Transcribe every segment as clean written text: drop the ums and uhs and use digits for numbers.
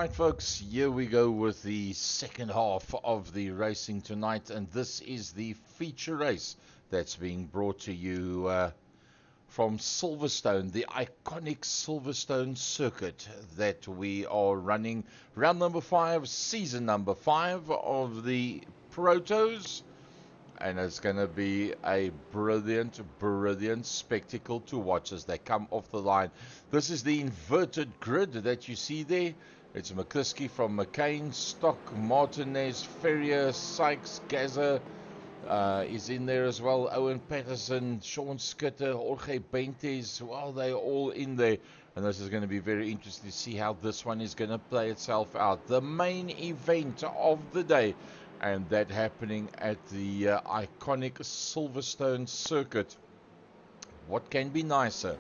Alright folks, here we go with the second half of the racing tonight, and this is the feature race that's being brought to you from Silverstone, the iconic Silverstone circuit that we are running. Round number 5, season number 5 of the Protos, and it's going to be a brilliant spectacle to watch as they come off the line. This is the inverted grid that you see there. It's McCliskey from McCain, Stock, Martinez, Ferrier, Sykes, Gaza is in there as well. Owen Patterson, Sean Skitter, Jorge Bentes, well, they're all in there. And this is going to be very interesting to see how this one is going to play itself out. The main event of the day, and that happening at the iconic Silverstone circuit. What can be nicer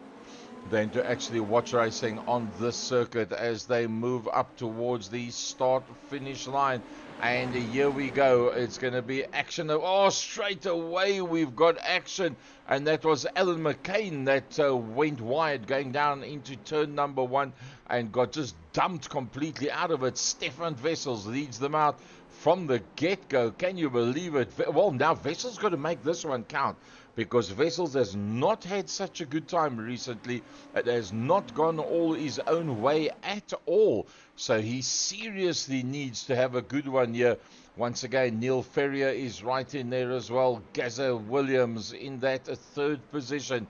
than to actually watch racing on this circuit as they move up towards the start-finish line? And here we go. It's going to be action. Oh, straight away we've got action. And that was Alan McCain that went wide going down into turn number 1 and got just dumped completely out of it. Stefan Wessels leads them out from the get-go. Can you believe it? Well, now Wessels got to make this one count, because Wessels has not had such a good time recently. It has not gone all his own way at all. So he seriously needs to have a good one here. Once again, Neil Ferrier is right in there as well. Gaza Williams in that third position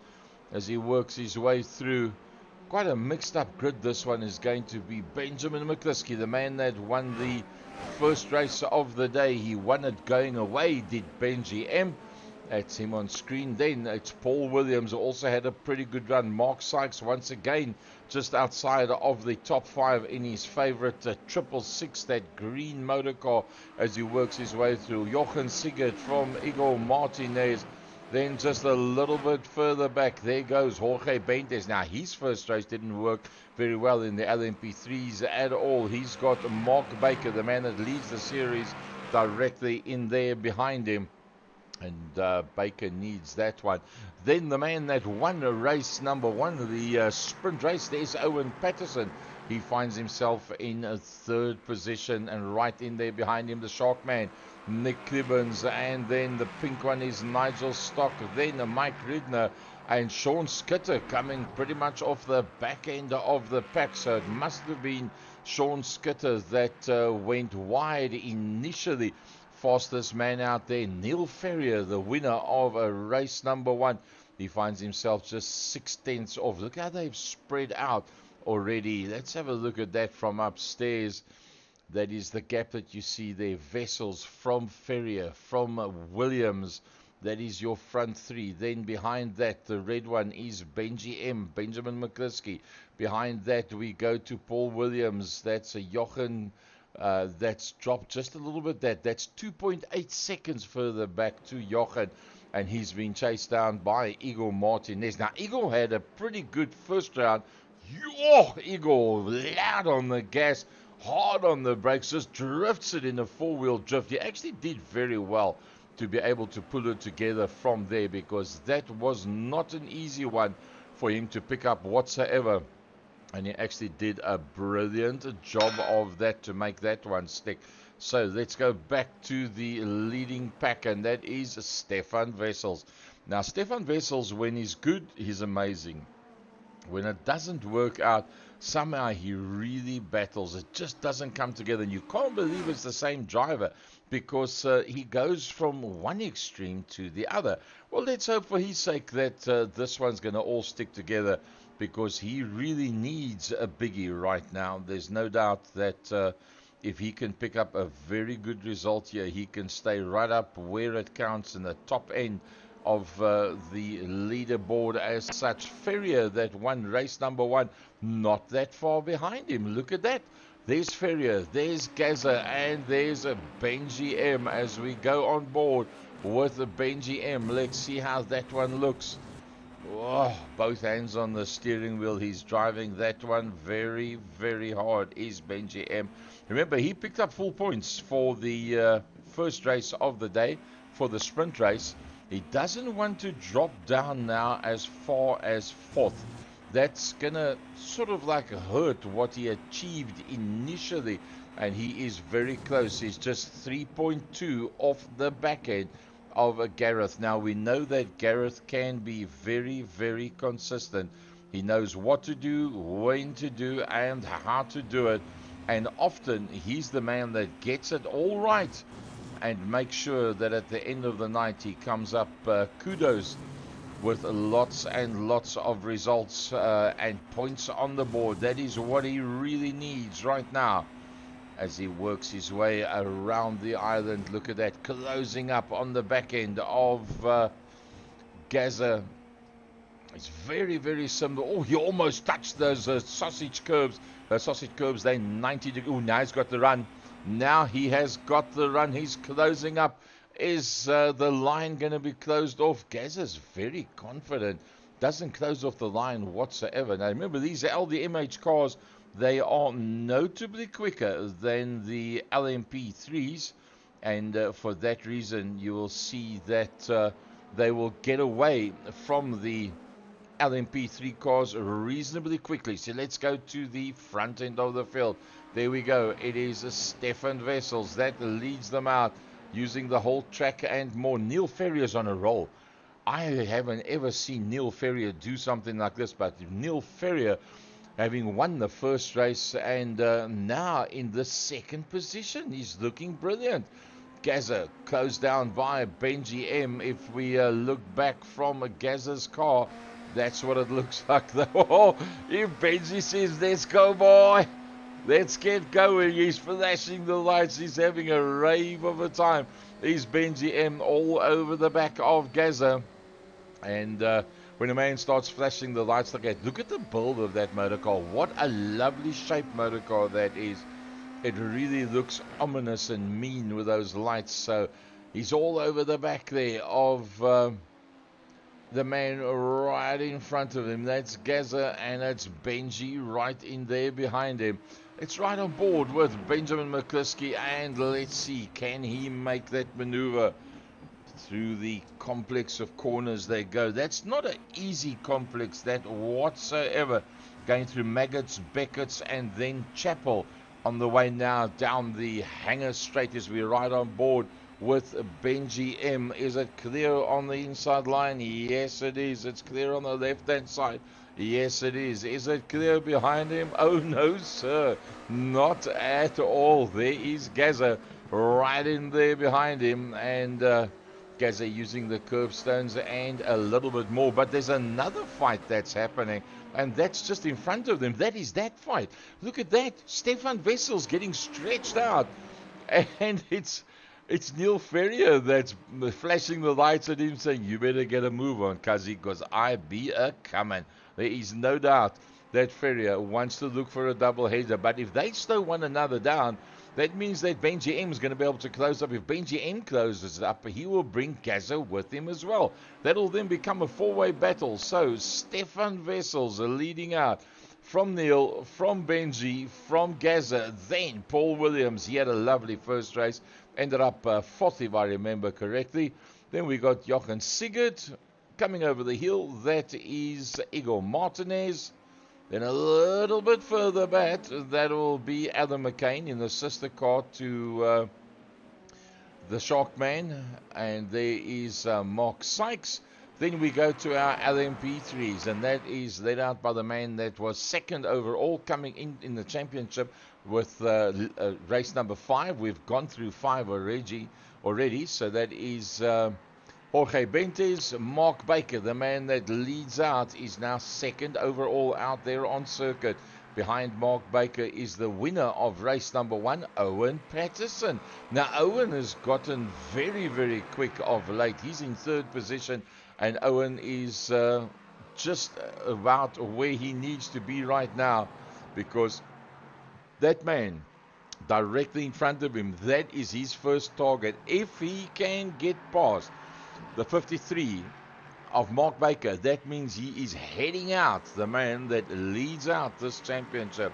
as he works his way through. Quite a mixed up grid this one is going to be. Benjamin McCliskey, the man that won the first race of the day. He won it going away, did Benji M. That's him on screen. Then it's Paul Williams, who also had a pretty good run. Mark Sykes once again just outside of the top 5 in his favorite 666, that green motor car, as he works his way through. Jochen Sigurd from Igor Martinez. Then just a little bit further back, there goes Jorge Bentes. Now, his first race didn't work very well in the LMP3s at all. He's got Mark Baker, the man that leads the series, directly in there behind him. And Baker needs that one. Then the man that won race number 1, the sprint race, there's Owen Patterson. He finds himself in a third position, and right in there behind him, the Shark Man, Nick Clibbons. And then the pink one is Nigel Stock. Then Mike Ridner and Sean Skitter coming pretty much off the back end of the pack. So it must have been Sean Skitter that went wide initially. Fastest man out there, Neil Ferrier, the winner of race number 1. He finds himself just 6/10 off. Look how they've spread out already. Let's have a look at that from upstairs. That is the gap that you see there. Vessels from Ferrier, from Williams. That is your front 3. Then behind that, the red one is Benji M, Benjamin McCliskey. Behind that, we go to Paul Williams. That's a Jochen. That's dropped just a little bit. That's 2.8 seconds further back to Jochen, and he's been chased down by Igor Martinez. Now, Igor had a pretty good first round. Igor, loud on the gas, hard on the brakes, just drifts it in a 4-wheel drift. He actually did very well to be able to pull it together from there, because that was not an easy one for him to pick up whatsoever. And he actually did a brilliant job of that to make that one stick. So let's go back to the leading pack, and that is Stefan Wessels. Now, Stefan Wessels, when he's good, he's amazing. When it doesn't work out, somehow he really battles. It just doesn't come together. And you can't believe it's the same driver, because he goes from one extreme to the other. Well, let's hope for his sake that this one's going to all stick together, because he really needs a biggie right now. There's no doubt that if he can pick up a very good result here, he can stay right up where it counts in the top end of the leaderboard as such. Ferrier, that won race number 1, not that far behind him. Look at that. There's Ferrier, there's Gaza, and there's a Benji M as we go on board with the Benji M. Let's see how that one looks. Oh, both hands on the steering wheel. He's driving that one very, very hard, is Benji M. Remember, he picked up full points for the first race of the day, for the sprint race. He doesn't want to drop down now as far as 4th. that's gonna sort of like hurt what he achieved initially, and he is very close. He's just 3.2 off the back end of Gareth. Now we know that Gareth can be very, very consistent. He knows what to do, when to do, and how to do it, and often he's the man that gets it all right and makes sure that at the end of the night he comes up kudos with lots and lots of results and points on the board. That is what he really needs right now as he works his way around the island. Look at that, closing up on the back end of Gaza. It's very, very similar. Oh, he almost touched those sausage curbs. Those sausage curbs, they're 90 degrees. Oh, now he's got the run. Now he has got the run. He's closing up. Is the line going to be closed off? Gaza's very confident. Doesn't close off the line whatsoever. Now remember, these LDMH cars, they are notably quicker than the LMP3s. And for that reason, you will see that they will get away from the LMP3 cars reasonably quickly. So let's go to the front end of the field. There we go. It is Stefan Wessels that leads them out, using the whole track and more. Neil Ferrier's on a roll. I haven't ever seen Neil Ferrier do something like this, but Neil Ferrier, having won the first race and now in the second position, he's looking brilliant. Gaza closed down by Benji M. If we look back from Gaza's car, that's what it looks like. Oh, if Benji says, let's go, boy, let's get going, he's flashing the lights, he's having a rave of a time. He's Benji M all over the back of Gaza. And when a man starts flashing the lights like that, look at the build of that motor car. What a lovely shaped motor car that is. It really looks ominous and mean with those lights. So he's all over the back there of the man right in front of him. That's Gaza, and it's Benji right in there behind him. It's right on board with Benjamin McCluskey, and let's see, can he make that maneuver through the complex of corners they go. That's not an easy complex, that whatsoever. Going through Maggots, Beckett's, and then Chapel on the way now down the Hanger Straight as we ride on board with Benji M. Is it clear on the inside line? Yes, it is. It's clear on the left-hand side. Yes, it is. Is it clear behind him? Oh, no, sir. Not at all. There is Gaza right in there behind him. And Gaza using the curbstones and a little bit more. But there's another fight that's happening, and that's just in front of them. That is that fight. Look at that. Stefan Wessels getting stretched out. And it's Neil Ferrier that's flashing the lights at him, saying, you better get a move on, cuzzy, because I be a coming. There is no doubt that Ferrier wants to look for a double header. But if they slow one another down, that means that Benji M is going to be able to close up. If Benji M closes up, he will bring Gaza with him as well. That'll then become a four-way battle. So Stefan Wessels leading out from Neil, from Benji, from Gaza, then Paul Williams. He had a lovely first race. Ended up fourth, if I remember correctly. Then we got Jochen Sigurd coming over the hill. That is Igor Martinez. Then a little bit further back, that will be Adam McCain in the sister car to the Sharkman. And there is Mark Sykes. Then we go to our LMP3s, and that is led out by the man that was second overall coming in the championship with race number 5. We've gone through 5 already. So that is Jorge Bentes. Mark Baker, the man that leads out, is now second overall out there on circuit. Behind Mark Baker is the winner of race number 1, Owen Patterson. Now, Owen has gotten very, very quick of late. He's in third position, and Owen is just about where he needs to be right now, because that man directly in front of him, that is his first target. If he can get past the 53 of Mark Baker, that means he is heading out, the man that leads out this championship.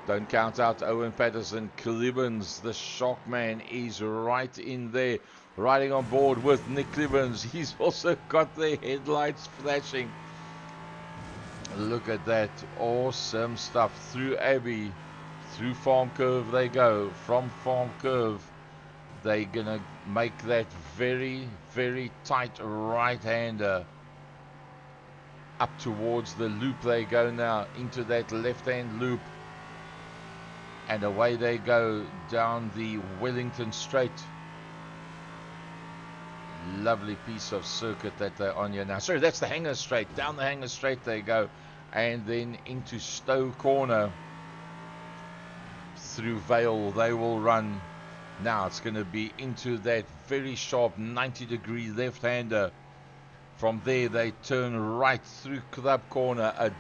Don't count out Owen Patterson. Clibbins, the Sharkman, is right in there, riding on board with Nick Clibbins. He's also got the headlights flashing. Look at that. Awesome stuff. Through Abbey. Through Farm Curve they go. From Farm Curve, they're going to make that very, very tight right-hander. Up towards the loop they go now. Into that left-hand loop. And away they go down the Wellington Straight. Lovely piece of circuit that they're on here now. Sorry, that's the Hanger Straight. Down the Hanger Straight they go. And then into Stowe Corner. Through Vale they will run. Now it's going to be into that very sharp 90-degree left-hander. From there they turn right through Club Corner. A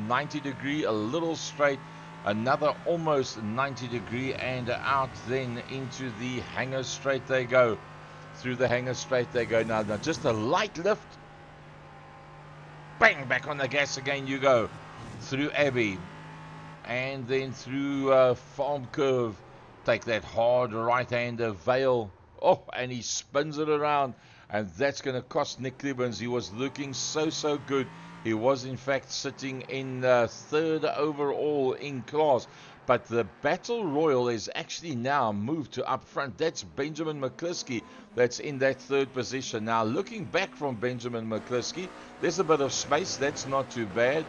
90-degree, a little straight. Another almost 90-degree, and out then into the Hanger Straight they go. Through the Hanger Straight they go. Now just a light lift. Bang, back on the gas again you go. Through Abbey. And then through Farm Curve. Take that hard right-hander Vale. Oh, and he spins it around. And that's going to cost Nick Clibbons. He was looking so good. He was in fact sitting in third overall in class. But the Battle Royal is actually now moved to up front. That's Benjamin McCliskey that's in that third position. Now looking back from Benjamin McCliskey, there's a bit of space. That's not too bad.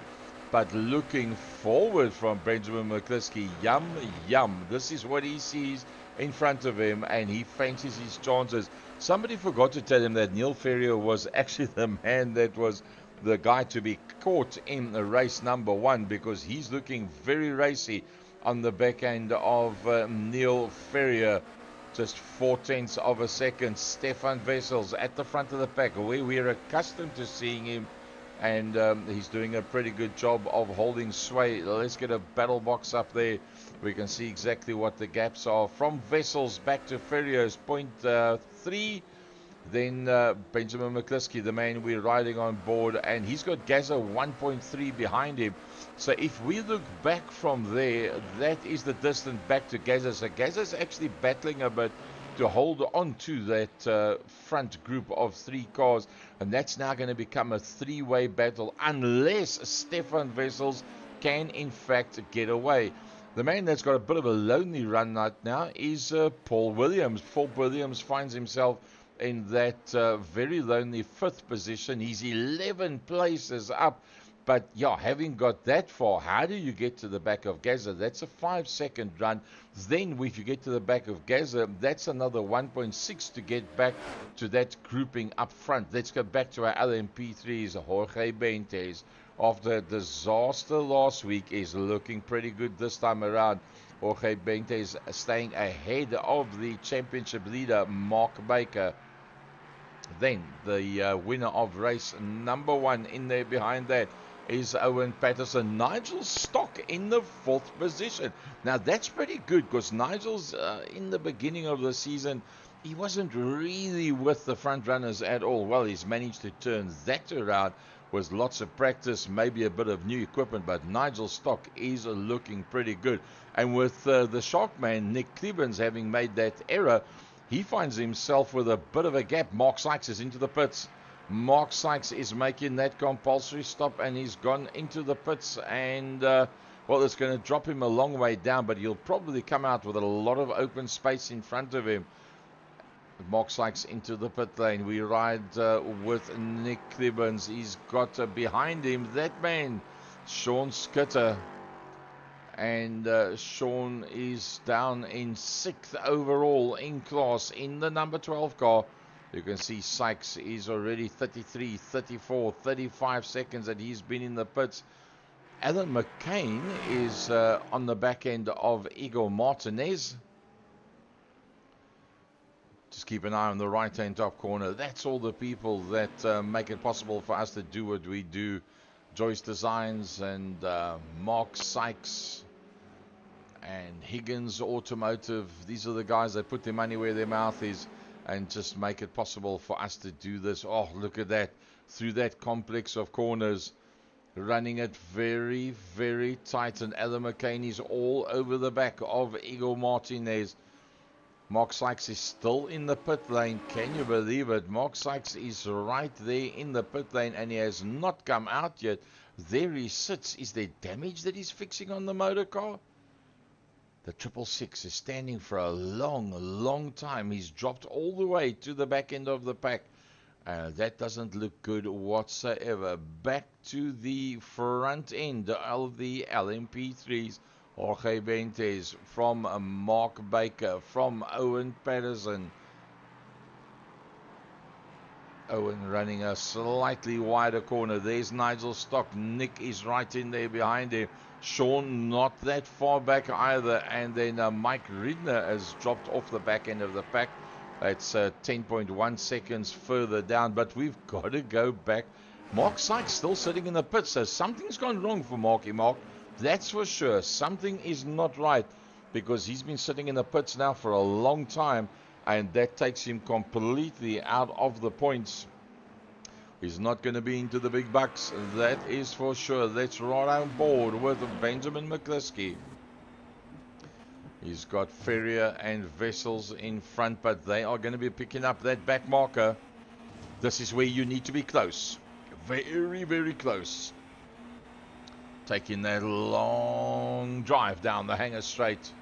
But looking forward from Benjamin McCliskey, yum. This is what he sees in front of him, and he fancies his chances. Somebody forgot to tell him that Neil Ferrier was actually the man that was the guy to be caught in the race number 1, because he's looking very racy on the back end of Neil Ferrier. Just 0.4 of a second. Stefan Wessels at the front of the pack, where we're accustomed to seeing him. And he's doing a pretty good job of holding sway. Let's get a battle box up there. We can see exactly what the gaps are. From Wessels back to Ferrier's 0.3. Then Benjamin McCliskey, the man we're riding on board. And he's got Gaza 1.3 behind him. So if we look back from there, that is the distance back to Gaza. So Gaza's actually battling a bit to hold on to that front group of 3 cars, and that's now going to become a 3-way battle unless Stefan Wessels can in fact get away. The man that's got a bit of a lonely run right now is Paul Williams. Paul Williams finds himself in that very lonely 5th position. He's 11 places up. But yeah, having got that far, how do you get to the back of Gaza? That's a 5-second run. Then if you get to the back of Gaza, that's another 1.6 to get back to that grouping up front. Let's go back to our LMP3s. Jorge Bentes, after a disaster last week, is looking pretty good this time around. Jorge Bentes staying ahead of the championship leader, Mark Baker. Then the winner of race number 1 in there behind that is Owen Patterson. Nigel Stock in the 4th position. Now that's pretty good, because Nigel's in the beginning of the season, he wasn't really with the front runners at all. Well, he's managed to turn that around with lots of practice, maybe a bit of new equipment, but Nigel Stock is looking pretty good. And with the Shark man, Nick Clibbons, having made that error, he finds himself with a bit of a gap. Mark Sykes is into the pits. Mark Sykes is making that compulsory stop, and he's gone into the pits, and well, it's going to drop him a long way down, but he'll probably come out with a lot of open space in front of him. Mark Sykes into the pit lane. We ride with Nick Clibbons. He's got behind him that man, Sean Skitter, and Sean is down in 6th overall in class in the number 12 car. You can see Sykes is already 33, 34, 35 seconds that he's been in the pits. Alan McCain is on the back end of Igor Martinez. Just keep an eye on the right-hand top corner. That's all the people that make it possible for us to do what we do. Joyce Designs and Mark Sykes and Higgins Automotive. These are the guys that put their money where their mouth is and just make it possible for us to do this. Oh, look at that. Through that complex of corners. Running it very, very tight. And Alan McCain is all over the back of Igor Martinez. Mark Sykes is still in the pit lane. Can you believe it? Mark Sykes is right there in the pit lane and he has not come out yet. There he sits. Is there damage that he's fixing on the motor car? The 666 is standing for a long time. He's dropped all the way to the back end of the pack. That doesn't look good whatsoever. Back to the front end of the LMP3s. Jorge Bentes from Mark Baker, from Owen Patterson. Owen running a slightly wider corner. There's Nigel Stock. Nick is right in there behind him. Sean not that far back either. And then Mike Ridner has dropped off the back end of the pack. That's 10.1 seconds further down. But we've got to go back. Mark Sykes still sitting in the pit. So something's gone wrong for Marky Mark. That's for sure. Something is not right. Because he's been sitting in the pits now for a long time. And that takes him completely out of the points. He's not going to be into the big bucks. That is for sure. That's right on board with Benjamin McCluskey. He's got Ferrier and Vessels in front, but they are going to be picking up that back marker. This is where you need to be close. Very close. Taking that long drive down the hangar straight.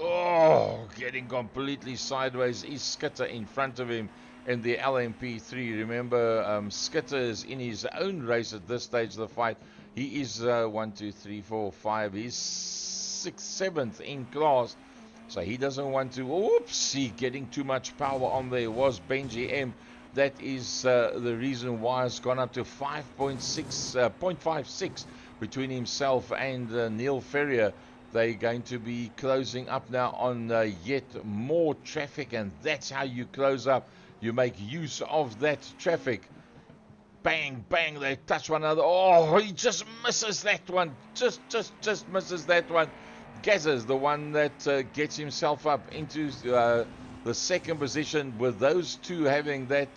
Oh, getting completely sideways is Skitter in front of him in the LMP3. Remember, Skitter is in his own race at this stage of the fight. He is 1, 2, 3, 4, 5. He's 6th, 7th in class. So he doesn't want to. Oopsie, getting too much power on there was Benji M. That is the reason why it's gone up to 0.56 between himself and Neil Ferrier. They're going to be closing up now on yet more traffic, and that's how you close up. You make use of that traffic. Bang, bang, they touch one another. Oh, he just misses that one. Just misses that one. Gazza's the one that gets himself up into the second position, with those two having that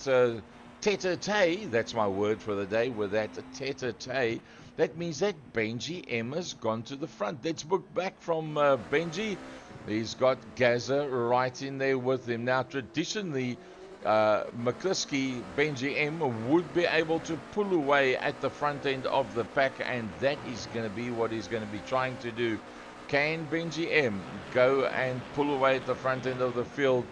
tete-a-tete. That's my word for the day, with that tete-a-tete. That means that Benji M has gone to the front. Let's look back from Benji. He's got Gazza right in there with him. Now, traditionally, McCluskey, Benji M, would be able to pull away at the front end of the pack, and that is going to be what he's going to be trying to do. Can Benji M go and pull away at the front end of the field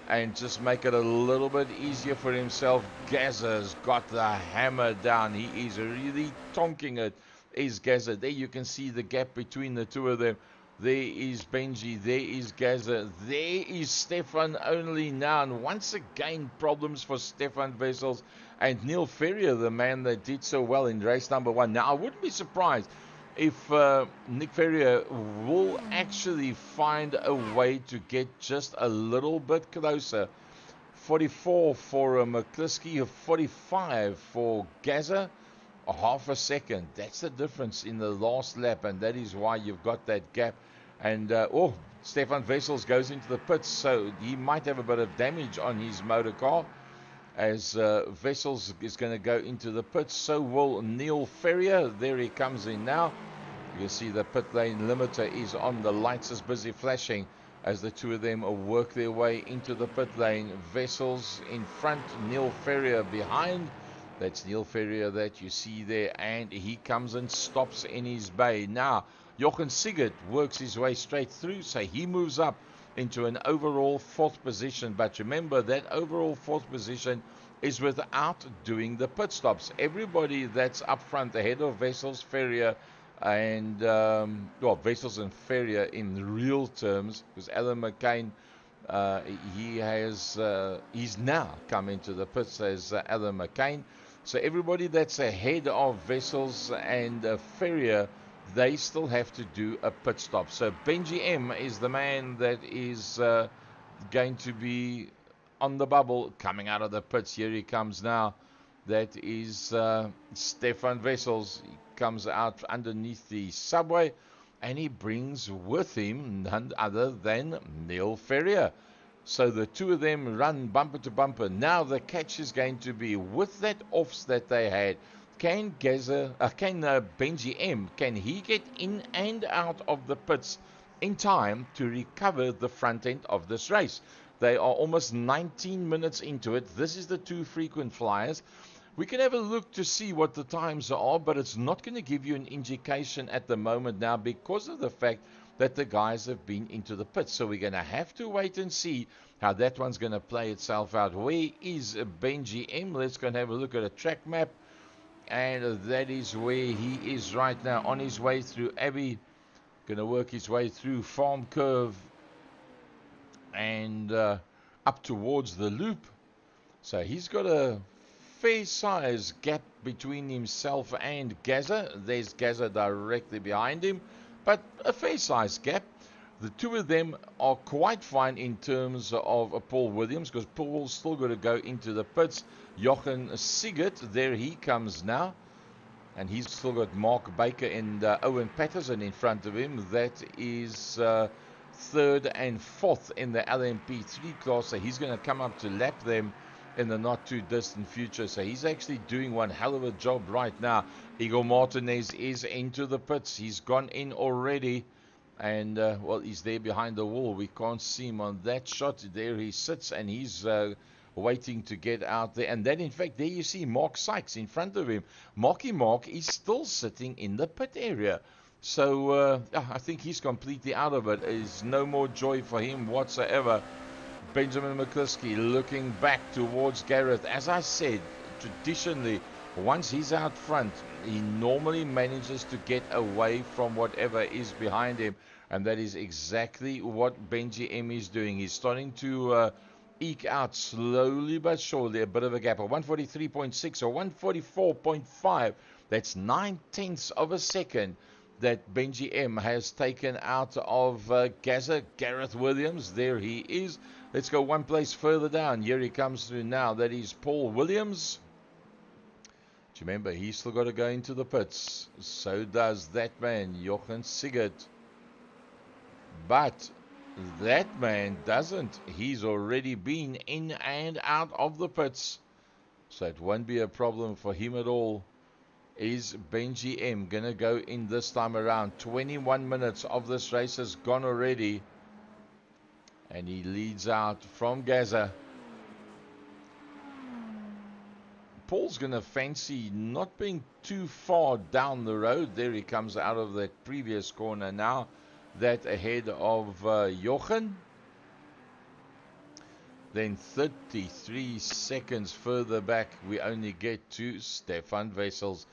and just make it a little bit easier for himself? Gazza's got the hammer down. He is really tonking it, is Gazza. There you can see the gap between the two of them. There is Benji, there is Gazza, there is Stefan only now. And once again, problems for Stefan Vessels and Neil Ferrier, the man that did so well in race number 1. Now, I wouldn't be surprised if Nick Ferrier will actually find a way to get just a little bit closer. 44 for McCluskey, 45 for Gazza, a half a second. That's the difference in the last lap, and that is why you've got that gap. And Stefan Vessels goes into the pits, so he might have a bit of damage on his motor car. As Vessels is going to go into the pits, so will Neil Ferrier. There he comes in now. You can see the pit lane limiter is on. The lights is busy flashing as the two of them work their way into the pit lane. Vessels in front, Neil Ferrier behind. That's Neil Ferrier that you see there, and he comes and stops in his bay. Now, Jochen Sigurd works his way straight through, so he moves up into an overall 4th position. But remember, that overall 4th position is without doing the pit stops. Everybody that's up front ahead of Vessels, Ferrier, and Vessels and Ferrier in real terms, because Alan McCain, he's now come into the pits as Alan McCain. So everybody that's ahead of Vessels and Ferrier, they still have to do a pit stop. So Benji M is the man that is going to be on the bubble coming out of the pits. Here he comes now. That is Stefan Vessels. He comes out underneath the subway, and he brings with him none other than Neil Ferrier. So the two of them run bumper to bumper. Now the catch is going to be with that offs that they had. Can Benji M, can he get in and out of the pits in time to recover the front end of this race. They are almost 19 minutes into it. This is the two frequent flyers. We can have a look to see what the times are, but it's not going to give you an indication at the moment now because of the fact that the guys have been into the pits. So we're going to have to wait and see how that one's going to play itself out. Where is Benji M? Let's go and have a look at a track map. And that is where he is right now, on his way through Abbey. Going to work his way through Farm Curve and up towards the loop. So he's got a fair size gap between himself and Gaza. There's Gaza directly behind him, but a fair size gap. The two of them are quite fine in terms of Paul Williams, because Paul's still got to go into the pits. Jochen Sigert, there he comes now. And he's still got Mark Baker and Owen Patterson in front of him. That is third and fourth in the LMP3 class. So he's going to come up to lap them in the not too distant future. So he's actually doing one hell of a job right now. Igor Martinez is into the pits. He's gone in already. And, well, he's there behind the wall. We can't see him on that shot. There he sits, and he's waiting to get out there. And then, in fact, there you see Mark Sykes in front of him. Marky Mark is still sitting in the pit area. So, I think he's completely out of it. There's no more joy for him whatsoever. Benjamin McCluskey looking back towards Gareth. As I said, traditionally, once he's out front, he normally manages to get away from whatever is behind him. And that is exactly what Benji M is doing. He's starting to eke out slowly but surely a bit of a gap. A 143.6 or 144.5. That's 9/10 of a second that Benji M has taken out of Gaza. Gareth Williams, there he is. Let's go one place further down. Here he comes through now. That is Paul Williams. Do you remember, he's still got to go into the pits. So does that man, Jochen Sigert. But that man doesn't. He's already been in and out of the pits. So it won't be a problem for him at all. Is Benji M going to go in this time around? 21 minutes of this race has gone already. And he leads out from Gaza. Paul's going to fancy not being too far down the road. There he comes out of that previous corner now. That ahead of Jochen. Then 33 seconds further back, we only get to Stefan Wessels.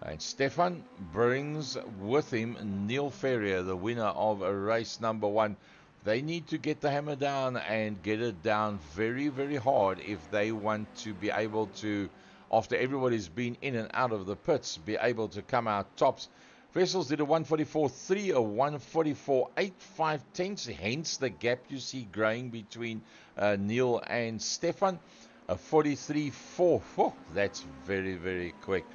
And Stefan brings with him Neil Ferrier, the winner of race number 1. They need to get the hammer down and get it down very, very hard if they want to be able to, after everybody's been in and out of the pits, be able to come out tops. Wessels did a 144.3, a 144.8, 5/10, hence the gap you see growing between Neil and Stefan. A 43.4, oh, that's very, very quick.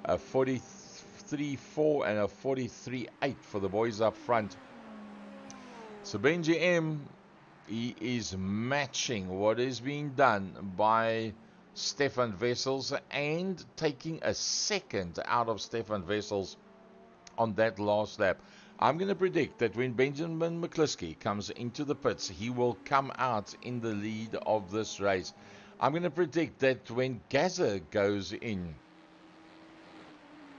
A 43.4 and a 43.8 for the boys up front. So Benji M, he is matching what is being done by Stefan Wessels and taking a second out of Stefan Wessels on that last lap. I'm going to predict that when Benjamin McCluskey comes into the pits, he will come out in the lead of this race. I'm going to predict that when Gaza goes in,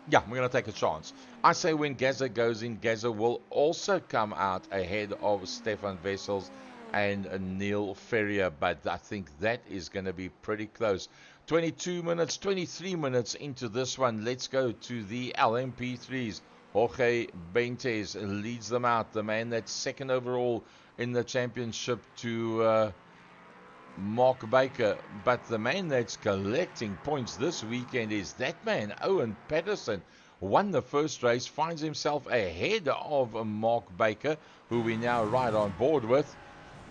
yeah, I'm going to take a chance. I say when Gaza goes in, Gaza will also come out ahead of Stefan Wessels and Neil Ferrier, but I think that is going to be pretty close. 22 minutes, 23 minutes into this one. Let's go to the LMP3s. Jorge Bentes leads them out, the man that's second overall in the championship to Mark Baker. But the man that's collecting points this weekend is that man, Owen Patterson. Won the first race, finds himself ahead of Mark Baker, who we now ride on board with.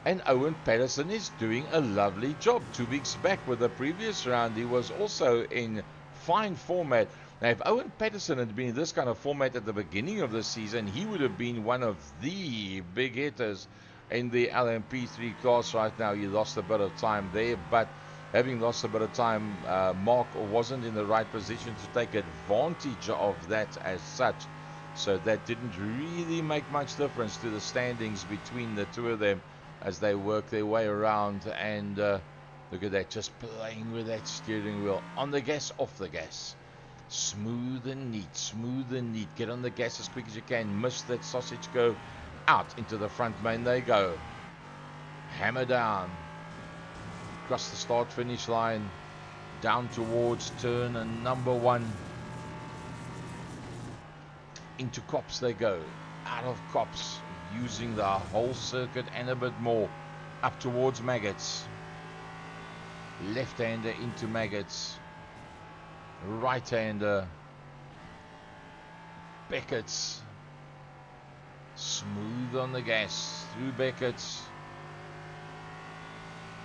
And Owen Patterson is doing a lovely job. 2 weeks back with the previous round, he was also in fine format. Now, if Owen Patterson had been in this kind of format at the beginning of the season, he would have been one of the big hitters in the LMP3 class right now. He lost a bit of time there, but having lost a bit of time, Mark wasn't in the right position to take advantage of that as such. So that didn't really make much difference to the standings between the two of them as they work their way around. And look at that, just playing with that steering wheel. On the gas, off the gas. Smooth and neat, smooth and neat. Get on the gas as quick as you can. Miss that sausage, go out into the front main they go. Hammer down. Across the start-finish line. Down towards turn and number 1. Into Cops they go. Out of Cops. Using the whole circuit and a bit more. Up towards Maggots. Left-hander into Maggots. Right-hander. Beckett's. Smooth on the gas. Through Beckett's.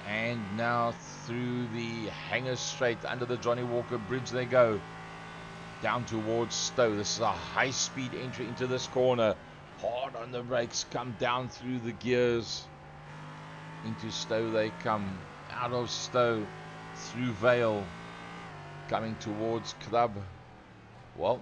And now through the Hanger Straight under the Johnny Walker Bridge they go. Down towards Stowe. This is a high-speed entry into this corner. Hard on the brakes. Come down through the gears. Into Stowe they come. Out of Stowe. Through Vale. Coming towards Club. Well,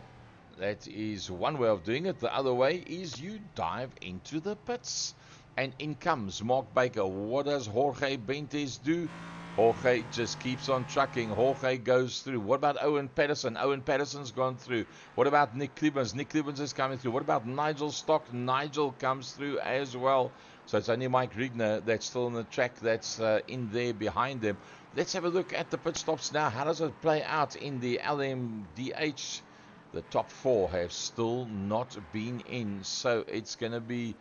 that is one way of doing it. The other way is you dive into the pits. And in comes Mark Baker. What does Jorge Benitez do? Jorge just keeps on trucking. Jorge goes through. What about Owen Patterson? Owen Patterson's gone through. What about Nick Cleveland? Nick Cleveland is coming through. What about Nigel Stock? Nigel comes through as well. So it's only Mike Rigner that's still on the track, that's in there behind them. Let's have a look at the pit stops now. How does it play out in the LMDH? The top 4 have still not been in. So it's going to be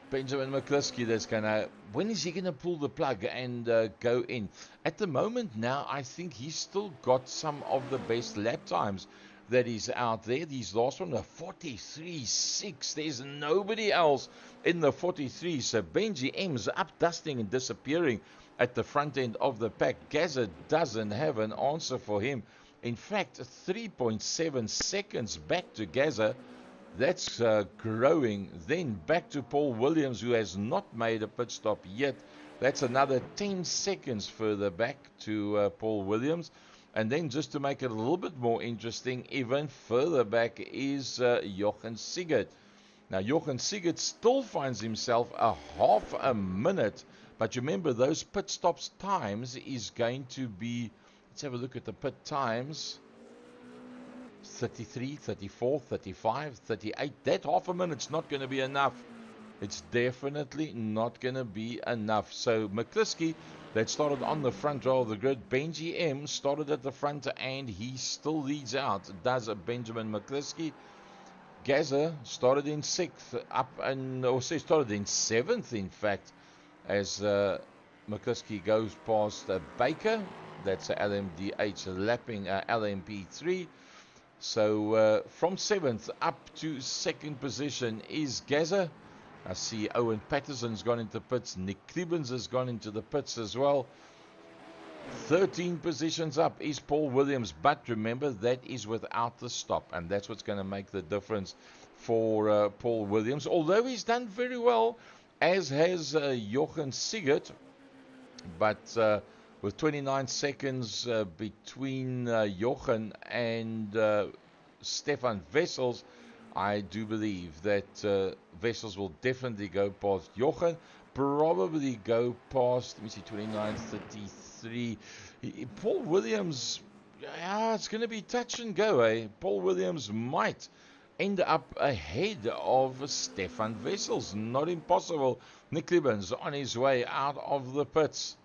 Benjamin McCluskey that's going to... When is he going to pull the plug and go in? At the moment now, I think he's still got some of the best lap times that is out there. These last one, the 43.6. There's nobody else in the 43. So Benji M's up dusting and disappearing at the front end of the pack. Gazza doesn't have an answer for him. In fact, 3.7 seconds back to Gazza. That's growing. Then back to Paul Williams, who has not made a pit stop yet. That's another 10 seconds further back to Paul Williams. And then just to make it a little bit more interesting, even further back is Jochen Sigurd. Now, Jochen Sigurd still finds himself a half a minute. But remember, those pit stops times is going to be... Let's have a look at the pit times. 33, 34, 35, 38. That half a minute's not going to be enough. It's definitely not going to be enough. So McCluskey, that started on the front row of the grid. Benji M started at the front and he still leads out. Does Benjamin McCluskey. Gazza started in 6th, started in 7th, in fact, as McCluskey goes past Baker. That's a LMDH lapping LMP3. So from 7th up to 2nd position is Gazza. I see Owen Patterson's gone into pits. Nick Cleveland has gone into the pits as well. 13 positions up is Paul Williams. But remember, that is without the stop. And that's what's going to make the difference for Paul Williams. Although he's done very well, as has Jochen Sigurd. But with 29 seconds between Jochen and Stefan Wessels, I do believe that Wessels will definitely go past Jochen. Probably go past, let me see, 29, 33. Paul Williams, it's going to be touch and go, eh? Paul Williams might end up ahead of Stefan Wessels. Not impossible. Nick Cleveland's on his way out of the pits.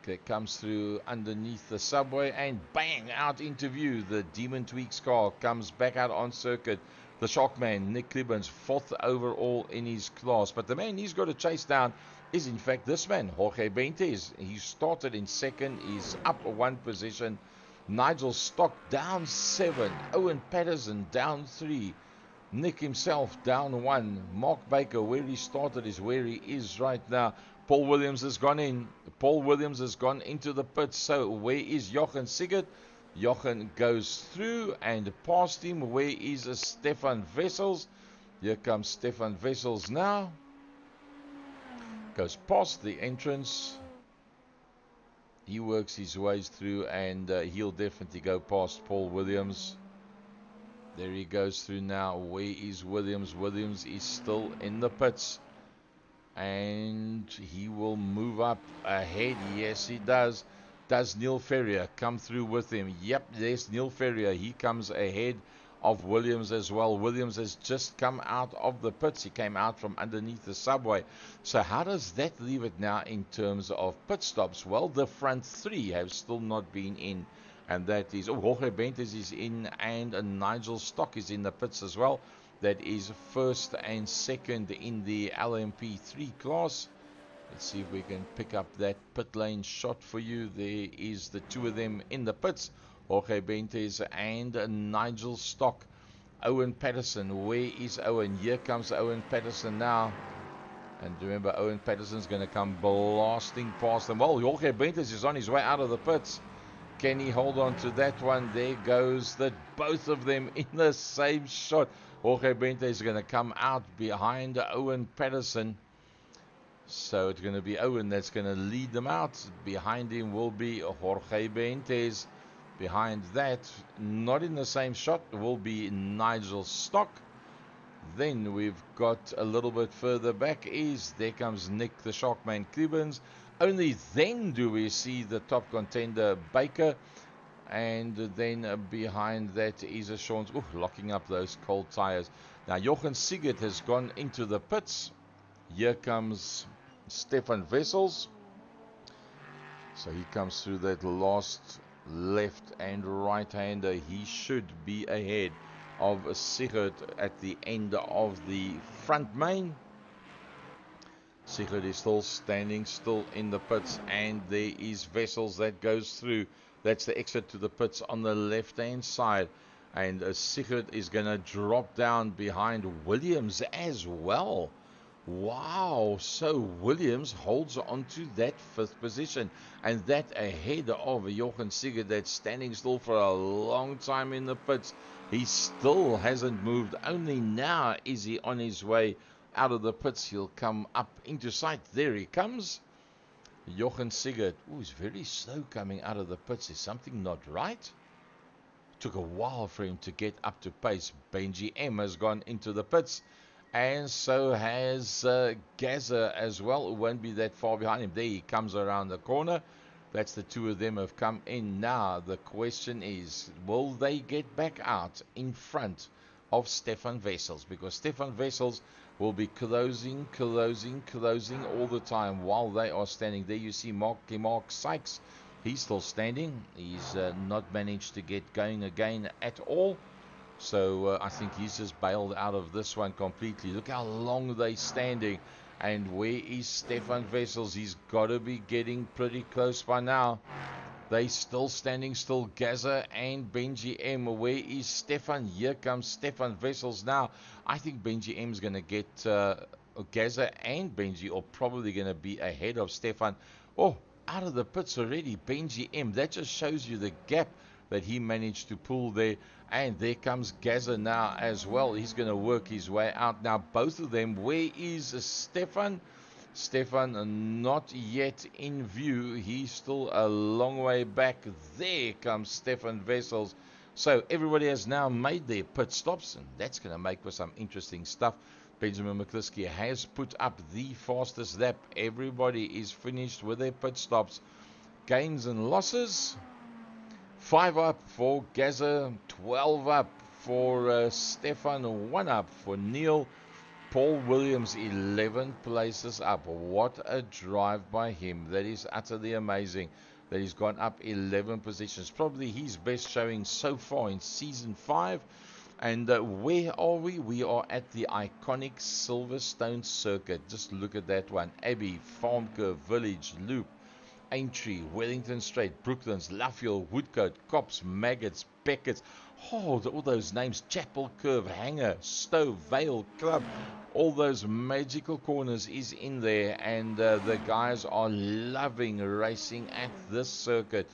It comes through underneath the subway and bang, out into view. The Demon Tweaks car comes back out on circuit. The Shockman, Nick Cleveland's 4th overall in his class. But the man he's got to chase down is in fact this man, Jorge Benitez. He started in 2nd, he's up 1 position. Nigel Stock down 7. Owen Patterson down 3. Nick himself down 1. Mark Baker, where he started is where he is right now. Paul Williams has gone in. Paul Williams has gone into the pits. So where is Jochen Sigurd? Jochen goes through and past him. Where is Stefan Wessels? Here comes Stefan Wessels now. Goes past the entrance. He works his ways through and he'll definitely go past Paul Williams. There he goes through now. Where is Williams? Williams is still in the pits. And he will move up ahead. Yes, he does. Does Neil Ferrier come through with him? Yep, there's Neil Ferrier. He comes ahead of Williams as well. Williams has just come out of the pits. He came out from underneath the subway. So how does that leave it now in terms of pit stops? Well, the front three have still not been in. And that is, Jorge Bentes is in, and Nigel Stock is in the pits as well. That is first and second in the LMP3 class. Let's see if we can pick up that pit lane shot for you. There is the two of them in the pits, Jorge Bentes and Nigel Stock. Owen Patterson, where is Owen? Here comes Owen Patterson now. And remember, Owen Patterson's going to come blasting past them. Well, Jorge Bentes is on his way out of the pits. Can he hold on to that one? There goes both of them in the same shot. Jorge Bentes is going to come out behind Owen Patterson. So it's going to be Owen that's going to lead them out. Behind him will be Jorge Bentes. Behind that, not in the same shot, will be Nigel Stock. Then we've got a little bit further back there comes Nick the Sharkman Cubans. Only then do we see the top contender Baker. And then behind that is a Sean's locking up those cold tires. Now Jochen Sigurd has gone into the pits. Here comes Stefan Wessels. So he comes through that last left and right hander. He should be ahead of Sigurd at the end of the front main. Sigurd is still standing, still in the pits, and there is Wessels that goes through. That's the exit to the pits on the left hand side. And Sigurd is going to drop down behind Williams as well. Wow, so Williams holds on to that fifth position, and that ahead of Jochen Sigurd that's standing still for a long time in the pits. He still hasn't moved. Only now is he on his way out of the pits. He'll come up into sight. There he comes. Jochen Sigurd. He's very slow coming out of the pits. Is something not right? Took a while for him to get up to pace. Benji M has gone into the pits. And so has Gaza as well. It won't be that far behind him. There he comes around the corner. That's the two of them have come in. Now the question is, will they get back out in front of Stefan Wessels? Because Stefan Wessels will be closing all the time while they are standing. There you see Mark Sykes. He's still standing. He's not managed to get going again at all. So I think he's just bailed out of this one completely. Look how long they're standing. And where is Stefan Wessels? He's got to be getting pretty close by now. They still standing still. Gaza and Benji M. Where is Stefan? Here comes Stefan Wessels now. I think Benji M is going to get Gaza and Benji are probably going to be ahead of Stefan. Oh, out of the pits already, Benji M. That just shows you the gap that he managed to pull there. And there comes Gaza now as well. He's going to work his way out. Now, both of them, where is Stefan? Stefan not yet in view. He's still a long way back. There comes Stefan Wessels. So everybody has now made their pit stops, and that's going to make for some interesting stuff. Benjamin McCliskey has put up the fastest lap. Everybody is finished with their pit stops. Gains and losses. 5 up for Gaza, 12 up for Stefan, 1 up for Neil. Paul Williams, 11 places up. What a drive by him. That is utterly amazing that he's gone up 11 positions. Probably his best showing so far in Season 5. And where are we? We are at the iconic Silverstone circuit. Just look at that one. Abbey, Farm Curve, Village, Loop, Aintree, Wellington Straight, Brooklands, Luffield, Woodcote, Cops, Maggots, Beckett's. Oh, all those names. Chapel Curve, Hanger, Stowe, Vale, Club. All those magical corners is in there. And the guys are loving racing at this circuit.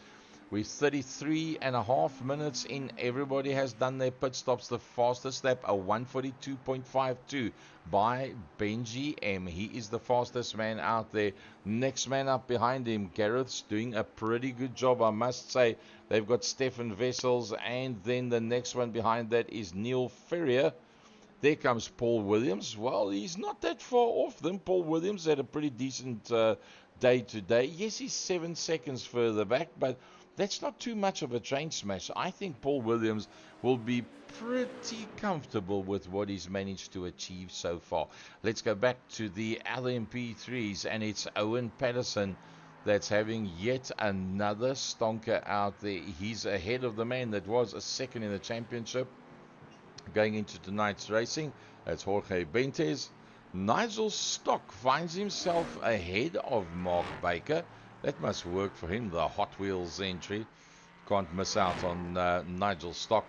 We're 33.5 minutes in. Everybody has done their pit stops. The fastest lap, a 142.52 by Benji M. He is the fastest man out there. Next man up behind him, Gareth's doing a pretty good job, I must say. They've got Stefan Wessels, and then the next one behind that is Neil Ferrier. There comes Paul Williams. Well, he's not that far off them. Paul Williams had a pretty decent day today. Yes, he's 7 seconds further back, but that's not too much of a train smash. I think Paul Williams will be pretty comfortable with what he's managed to achieve so far. Let's go back to the LMP3s, and it's Owen Patterson that's having yet another stonker out there. He's ahead of the man that was a second in the championship going into tonight's racing. That's Jorge Benitez. Nigel Stock finds himself ahead of Mark Baker. That must work for him, the Hot Wheels entry. Can't miss out on Nigel Stock.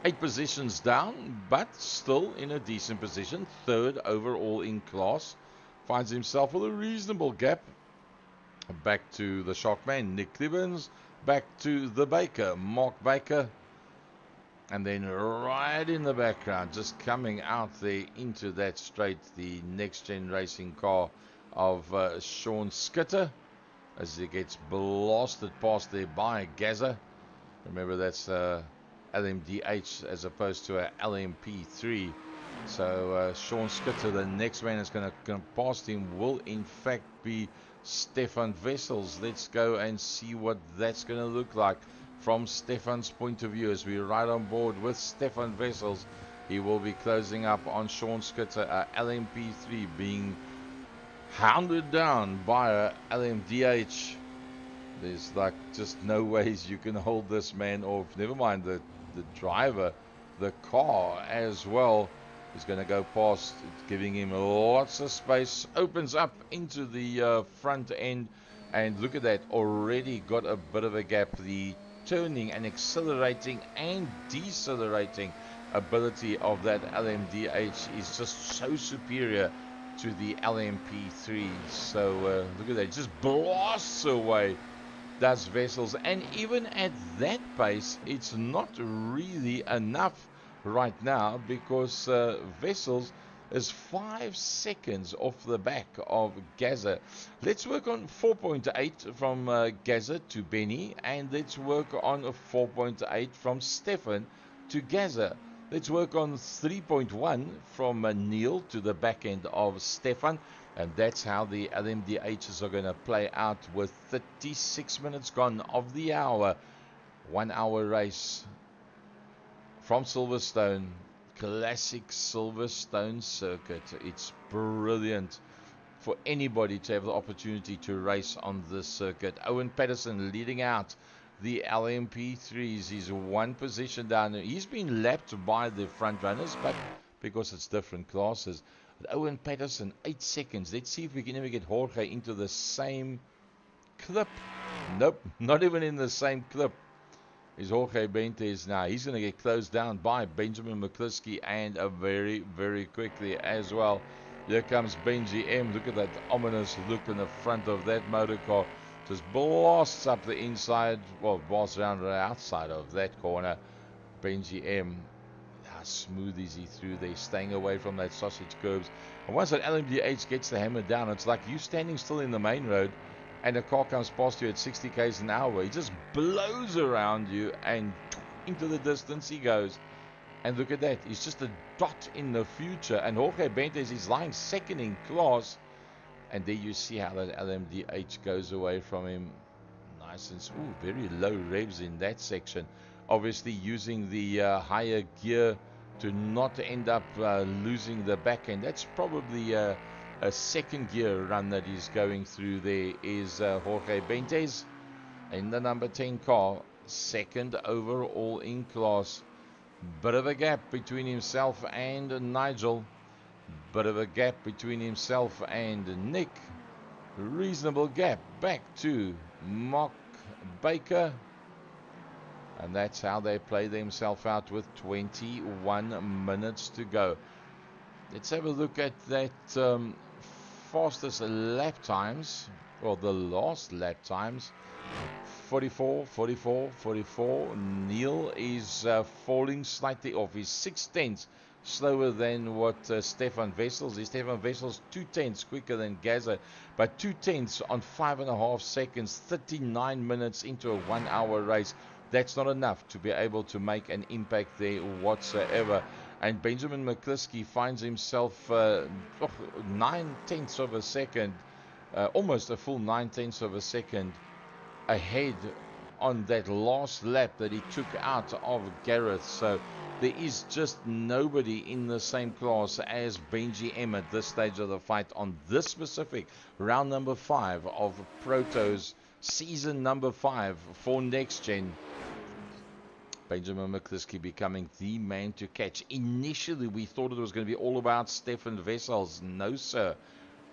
8 positions down, but still in a decent position. Third overall in class. Finds himself with a reasonable gap. Back to the Shockman, Nick Clibbins. Back to the Baker, Mark Baker. And then right in the background, just coming out there into that straight, the next-gen racing car of Sean Skitter, as he gets blasted past there by Gazza. Remember, that's LMDH as opposed to a LMP3. So Sean Skitter, the next man that's going to come past him, will in fact be Stefan Wessels. Let's go and see what that's going to look like from Stefan's point of view, as we're right on board with Stefan Wessels. He will be closing up on Sean Skitter, LMP3 being hounded down by a LMDH. There's like just no ways you can hold this man off. Never mind the driver, the car as well is going to go past, giving him lots of space. Opens up into the front end, and look at that, already got a bit of a gap. The turning and accelerating and decelerating ability of that LMDH is just so superior to the LMP3. So look at that, it just blasts away, does Wessels. And even at that pace, it's not really enough right now, because Wessels is 5 seconds off the back of Gazza. Let's work on 4.8 from Gazza to Benny, and let's work on a 4.8 from Stefan to Gazza. Let's work on 3.1 from Neil to the back end of Stefan, and that's how the LMDHs are going to play out with 36 minutes gone of the hour. 1 hour race from Silverstone. Classic Silverstone circuit. It's brilliant for anybody to have the opportunity to race on this circuit. Owen Patterson leading out the LMP3s. He's 1 position down. He's been lapped by the front runners, but because it's different classes. But Owen Patterson, 8 seconds. Let's see if we can ever get Jorge into the same clip. Nope, not even in the same clip is Jorge Benitez now. He's going to get closed down by Benjamin McCluskey, and very, very quickly as well. Here comes Benji M. Look at that ominous look in the front of that motor car. Just blasts up the inside, well, blasts around the outside of that corner. Benji M. How smooth is he through there, staying away from that sausage curbs. And once that LMDH gets the hammer down, it's like you standing still in the main road and a car comes past you at 60 k's an hour. He just blows around you, and into the distance he goes. And look at that, he's just a dot in the future. And Jorge Benitez is lying second in class. And there you see how that LMDH goes away from him. Nice and smooth, very low revs in that section. Obviously using the higher gear to not end up losing the back end. That's probably a second gear run that he's going through there is Jorge Benitez in the number 10 car, second overall in class. Bit of a gap between himself and Nigel, bit of a gap between himself and Nick, reasonable gap back to Mark Baker, and that's how they play themselves out with 21 minutes to go. Let's have a look at that fastest lap times, or the last lap times. 44, 44, 44. Neil is falling slightly off. He's 6/10 slower than what Stefan Wessels is. Stefan Wessels 2/10 quicker than Gaza, but 2/10 on 5.5 seconds, 39 minutes into a 1 hour race. That's not enough to be able to make an impact there whatsoever. And Benjamin McCliskey finds himself 9/10 of a second, almost a full 9/10 of a second ahead on that last lap that he took out of Gareth. So there is just nobody in the same class as Benji M at this stage of the fight on this specific round number 5 of Proto's season number 5 for Next Gen. Benjamin McCliskey becoming the man to catch. Initially, we thought it was going to be all about Stefan Wessels. No, sir.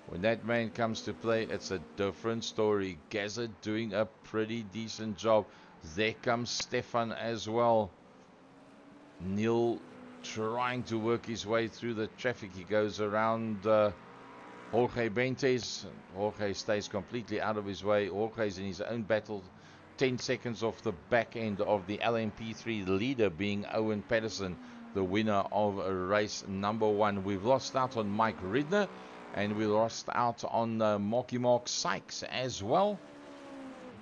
When that man comes to play, it's a different story. Gaza doing a pretty decent job. There comes Stefan as well. Neil trying to work his way through the traffic. He goes around Jorge Bentes. Jorge stays completely out of his way. Jorge's in his own battle. 10 seconds off the back end of the LMP3, the leader being Owen Patterson, the winner of race number 1. We've lost out on Mike Ridner, and we lost out on Mark Sykes as well.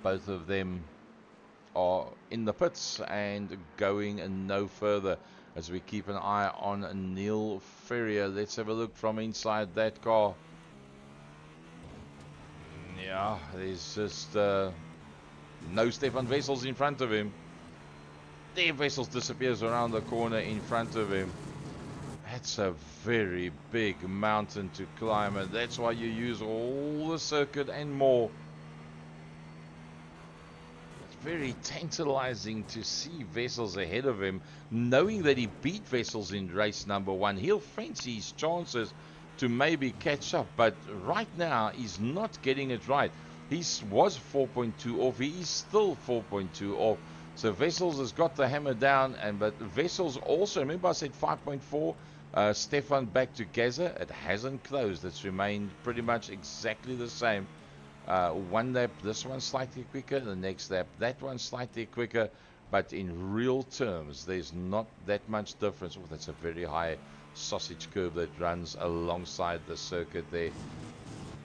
Both of them are in the pits and going no further as we keep an eye on Neil Ferrier. Let's have a look from inside that car. Yeah, there's just no Stefan Wessels in front of him. There Wessels disappears around the corner in front of him. That's a very big mountain to climb, and that's why you use all the circuit and more. It's very tantalizing to see Wessels ahead of him, knowing that he beat Wessels in race number 1. He'll fancy his chances to maybe catch up, but right now he's not getting it right. He was 4.2 off. He is still 4.2 off. So Wessels has got the hammer down, but Wessels also, remember I said 5.4. Stefan back to Gaza. It hasn't closed. It's remained pretty much exactly the same. One lap, this one slightly quicker. The next lap, that one slightly quicker. But in real terms, there's not that much difference. Oh, that's a very high sausage curve that runs alongside the circuit there.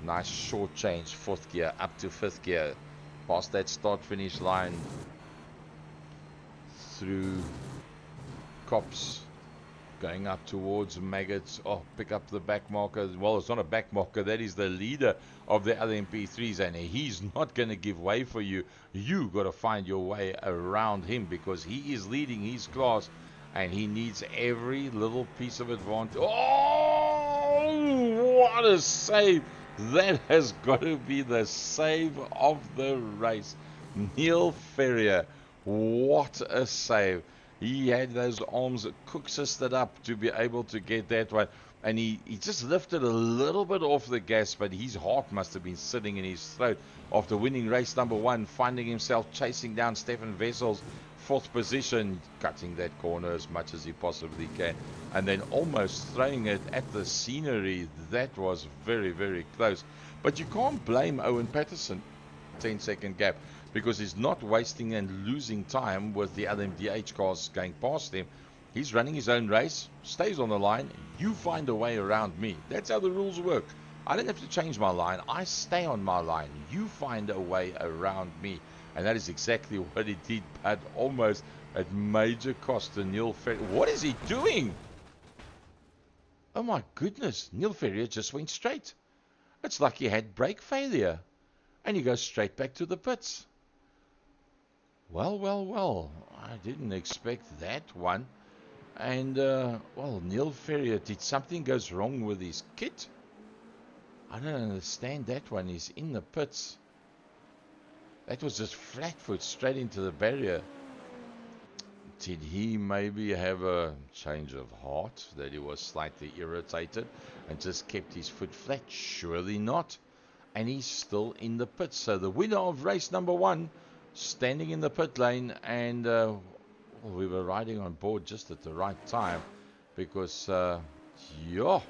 Nice short change, 4th gear up to 5th gear, past that start finish line, through Cops, going up towards Maggots. Oh, pick up the back marker. Well, it's not a back marker, that is the leader of the LMP3s, and he's not going to give way for you. You got to find your way around him, because he is leading his class and he needs every little piece of advantage. Oh, what a save! That has got to be the save of the race. Neil Ferrier, what a save. He had those arms cook-sisted up to be able to get that one. And he just lifted a little bit off the gas, but his heart must have been sitting in his throat after winning race number 1, finding himself chasing down Stefan Wessels, 4th position, cutting that corner as much as he possibly can, and then almost throwing it at the scenery. That was very, very close. But you can't blame Owen Patterson, 10-second gap, because he's not wasting and losing time with the LMDH cars going past him. He's running his own race, stays on the line. You find a way around me. That's how the rules work. I don't have to change my line. I stay on my line. You find a way around me. And that is exactly what he did, but almost at major cost to Neil Ferrier. What is he doing? Oh my goodness. Neil Ferrier just went straight. It's like he had brake failure. And he goes straight back to the pits. Well, well, well. I didn't expect that one. And, well, Neil Ferrier, did something goes wrong with his kit? I don't understand that one. He's in the pits. That was just flat foot straight into the barrier. Did he maybe have a change of heart, that he was slightly irritated and just kept his foot flat? Surely not. And he's still in the pits. So the winner of race number 1, standing in the pit lane, and we were riding on board just at the right time, because yeah,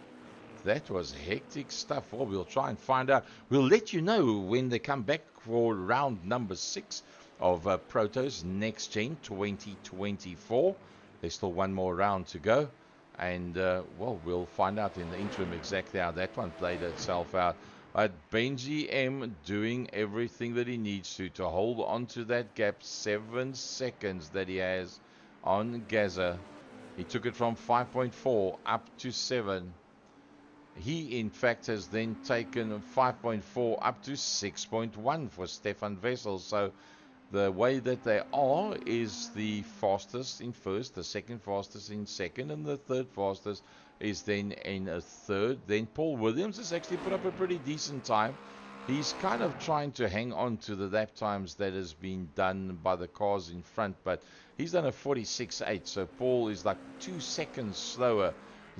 that was hectic stuff. Well, we'll try and find out. We'll let you know when they come back for round number 6 of Proto's NXTGEN 2024. There's still one more round to go. And, well, we'll find out in the interim exactly how that one played itself out. But Benji M doing everything that he needs to hold on to that gap. 7 seconds that he has on Gaza. He took it from 5.4 up to 7. He, in fact, has then taken 5.4 up to 6.1 for Stefan Wessel. So the way that they are is the fastest in first, the second fastest in second, and the third fastest is then in a third. Then Paul Williams has actually put up a pretty decent time. He's kind of trying to hang on to the lap times that has been done by the cars in front, but he's done a 46.8, so Paul is like 2 seconds slower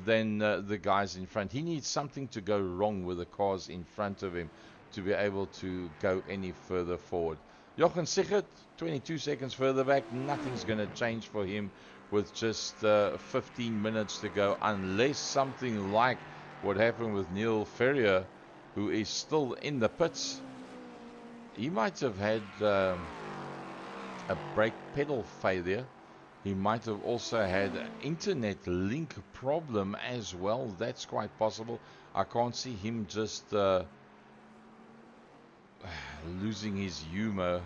than the guys in front. He needs something to go wrong with the cars in front of him to be able to go any further forward. Jochen Sichert, 22 seconds further back. Nothing's going to change for him with just 15 minutes to go, unless something like what happened with Neil Ferrier, who is still in the pits. He might have had a brake pedal failure. He might have also had an internet link problem as well. That's quite possible. I can't see him just losing his humor.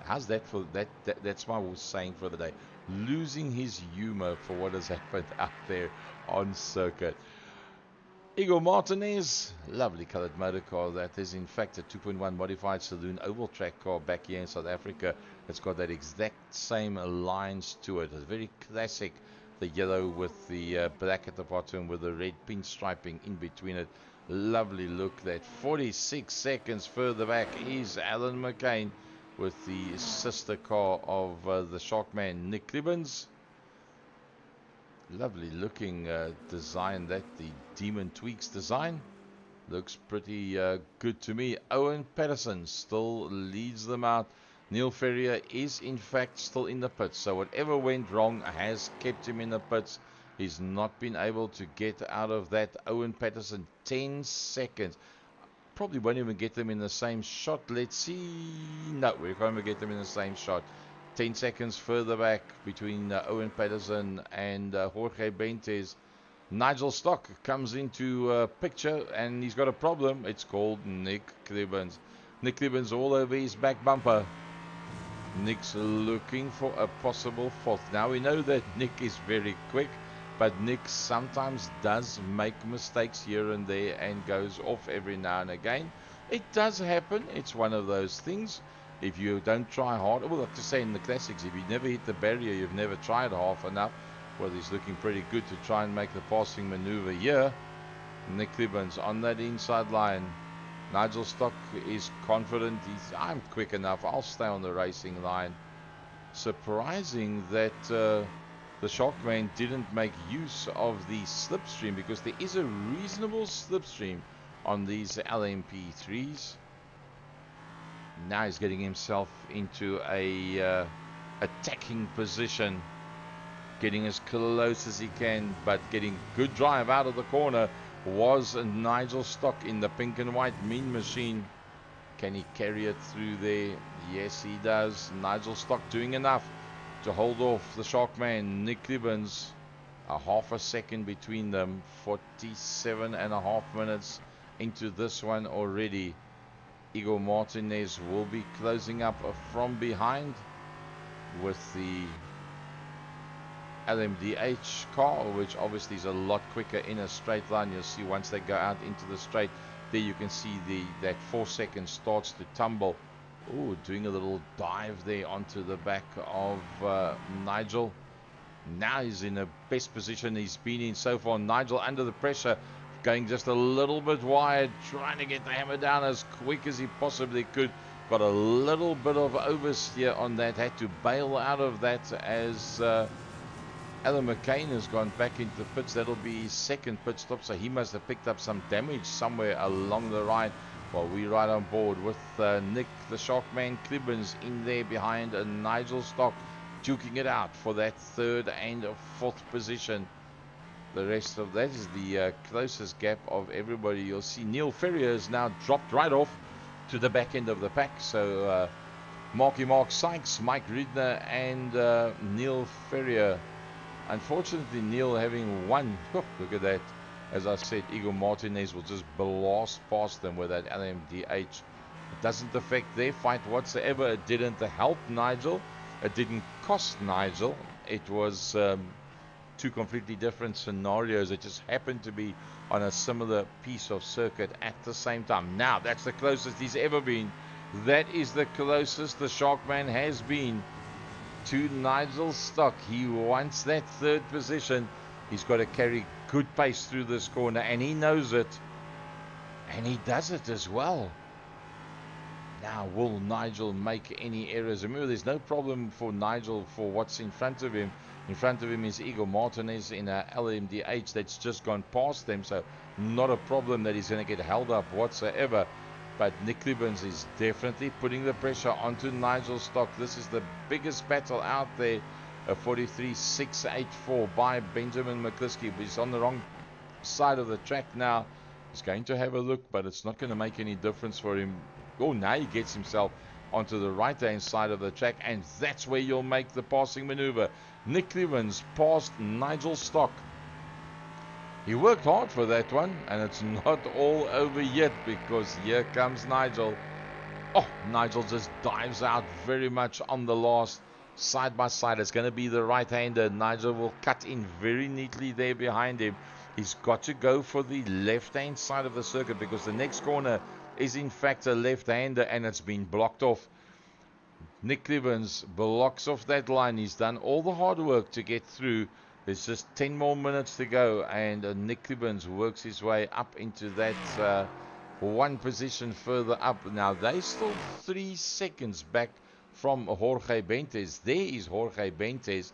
How's that for that? That's my saying for the day. Losing his humor for what has happened out there on circuit. Igor Martinez, lovely coloured motor car. That is in fact a 2.1 modified saloon oval track car back here in South Africa. It's got that exact same lines to it. It's very classic. The yellow with the black at the bottom with the red pinstriping in between it. Lovely look. That 46 seconds further back is Alan McCain with the sister car of the Sharkman Nick Clibbins. Lovely looking design, that the Demon Tweaks design. Looks pretty good to me. Owen Patterson still leads them out. Neil Ferrier is in fact still in the pits, so whatever went wrong has kept him in the pits. He's not been able to get out of that. Owen Patterson, 10 seconds. Probably won't even get them in the same shot. Let's see. No, we're going to get them in the same shot. 10 seconds further back between Owen Patterson and Jorge Bentes. Nigel Stock comes into picture, and he's got a problem. It's called Nick Clibbins. Nick Clibbins all over his back bumper. Nick's looking for a possible fourth. Now we know that Nick is very quick, but Nick sometimes does make mistakes here and there and goes off every now and again. It does happen. It's one of those things. If you don't try hard, well, like to say in the classics, if you never hit the barrier, you've never tried half enough. Well, he's looking pretty good to try and make the passing maneuver here. Nick Clibbins on that inside line. Nigel Stock is confident. I'm quick enough. I'll stay on the racing line. Surprising that the Sharkman didn't make use of the slipstream, because there is a reasonable slipstream on these LMP3s. Now he's getting himself into a attacking position, getting as close as he can, but getting good drive out of the corner was Nigel Stock in the pink and white Mean Machine. Can he carry it through there? Yes, he does. Nigel Stock doing enough to hold off the Sharkman Nick Clibbins. A half a second between them. 47.5 minutes into this one already. Igor Martinez will be closing up from behind with the LMDH car, which obviously is a lot quicker in a straight line. You'll see once they go out into the straight, there you can see that 4 seconds starts to tumble. Oh, doing a little dive there onto the back of Nigel. Now he's in the best position he's been in so far. Nigel under the pressure, going just a little bit wide, trying to get the hammer down as quick as he possibly could. Got a little bit of oversteer on that, had to bail out of that as Alan McCain has gone back into the pits. That'll be his second pit stop, so he must have picked up some damage somewhere along the ride. While we ride on board with Nick the Sharkman Clibbins in there behind Nigel Stock, duking it out for that third and fourth position. The rest of that is the closest gap of everybody. You'll see Neil Ferrier has now dropped right off to the back end of the pack. So Mark Sykes, Mike Ridner, and Neil Ferrier. Unfortunately, Neil having won. Oh, look at that. As I said, Igor Martinez will just blast past them with that LMDH. It doesn't affect their fight whatsoever. It didn't help Nigel. It didn't cost Nigel. It was two completely different scenarios. It just happened to be on a similar piece of circuit at the same time. Now, that's the closest he's ever been. That is the closest the Sharkman has been to Nigel Stock. He wants that third position. He's got to carry good pace through this corner, and he knows it. And he does it as well. Now, will Nigel make any errors? Remember, there's no problem for Nigel for what's in front of him. In front of him is Igor Martinez in a LMDH that's just gone past them, so not a problem that he's going to get held up whatsoever. But Nick Libbins is definitely putting the pressure onto Nigel Stock. This is the biggest battle out there. A 43.684 by Benjamin McCliskey. But he's on the wrong side of the track now. He's going to have a look, but it's not going to make any difference for him. Oh, now he gets himself onto the right-hand side of the track, and that's where you'll make the passing maneuver. Nick Libbins passed Nigel Stock. He worked hard for that one, and it's not all over yet, because here comes Nigel. Oh, Nigel just dives out very much on the last. Side by side, it's going to be the right-hander. Nigel will cut in very neatly there behind him. He's got to go for the left-hand side of the circuit, because the next corner is in fact a left-hander, and it's been blocked off. Nick Libbins blocks off that line. He's done all the hard work to get through. There's just 10 more minutes to go, and Nick Libbins works his way up into that one position further up. Now, they're still 3 seconds back from Jorge Bentes. There is Jorge Bentes.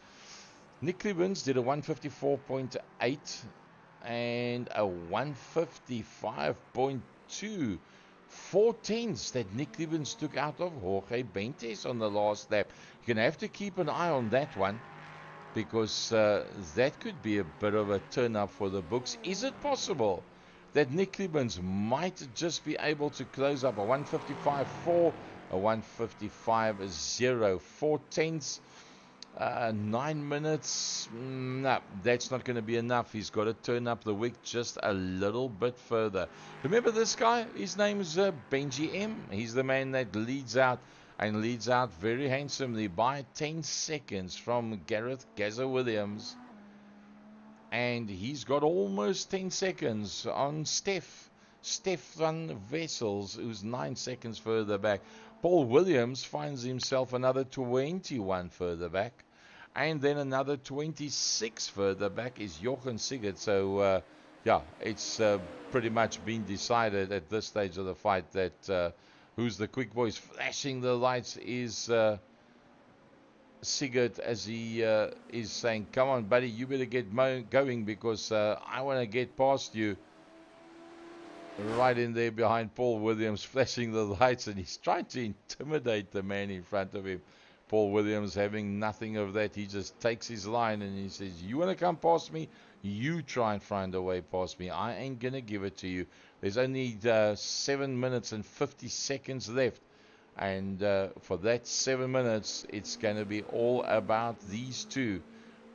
Nick Libbins did a 154.8 and a 155.2. 4 tenths that Nick Libbins took out of Jorge Bentes on the last lap. You're going to have to keep an eye on that one, because that could be a bit of a turn up for the books. Is it possible that Nick Libbins might just be able to close up a 155.4, a 155.0, 4 tenths, 9 minutes? No, that's not going to be enough. He's got to turn up the wick just a little bit further. Remember this guy? His name is Benji M. He's the man that leads out, and leads out very handsomely by 10 seconds from Gareth Gaza Williams. And he's got almost 10 seconds on Stefan Wessels, who's 9 seconds further back. Paul Williams finds himself another 21 further back. And then another 26 further back is Jochen Sigurd. So, yeah, it's pretty much been decided at this stage of the fight that who's the quick boys. Flashing the lights is Sigurd, as he is saying, come on, buddy, you better get going, because I want to get past you. Right in there behind Paul Williams, flashing the lights, and he's trying to intimidate the man in front of him. Paul Williams having nothing of that. He just takes his line and he says, you want to come past me? You try and find a way past me. I ain't going to give it to you. There's only 7 minutes and 50 seconds left. And for that 7 minutes, it's going to be all about these two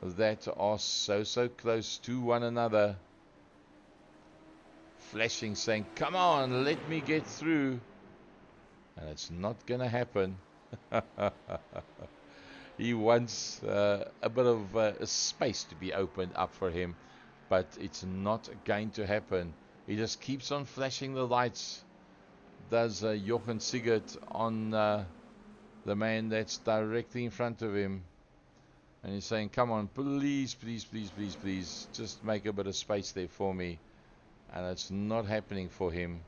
that are so close to one another. Flashing, saying, come on, let me get through. And it's not going to happen. He wants a bit of space to be opened up for him, but it's not going to happen. He just keeps on flashing the lights. Does Jochen Sigurd on the man that's directly in front of him. And he's saying, come on, please, just make a bit of space there for me. And it's not happening for him.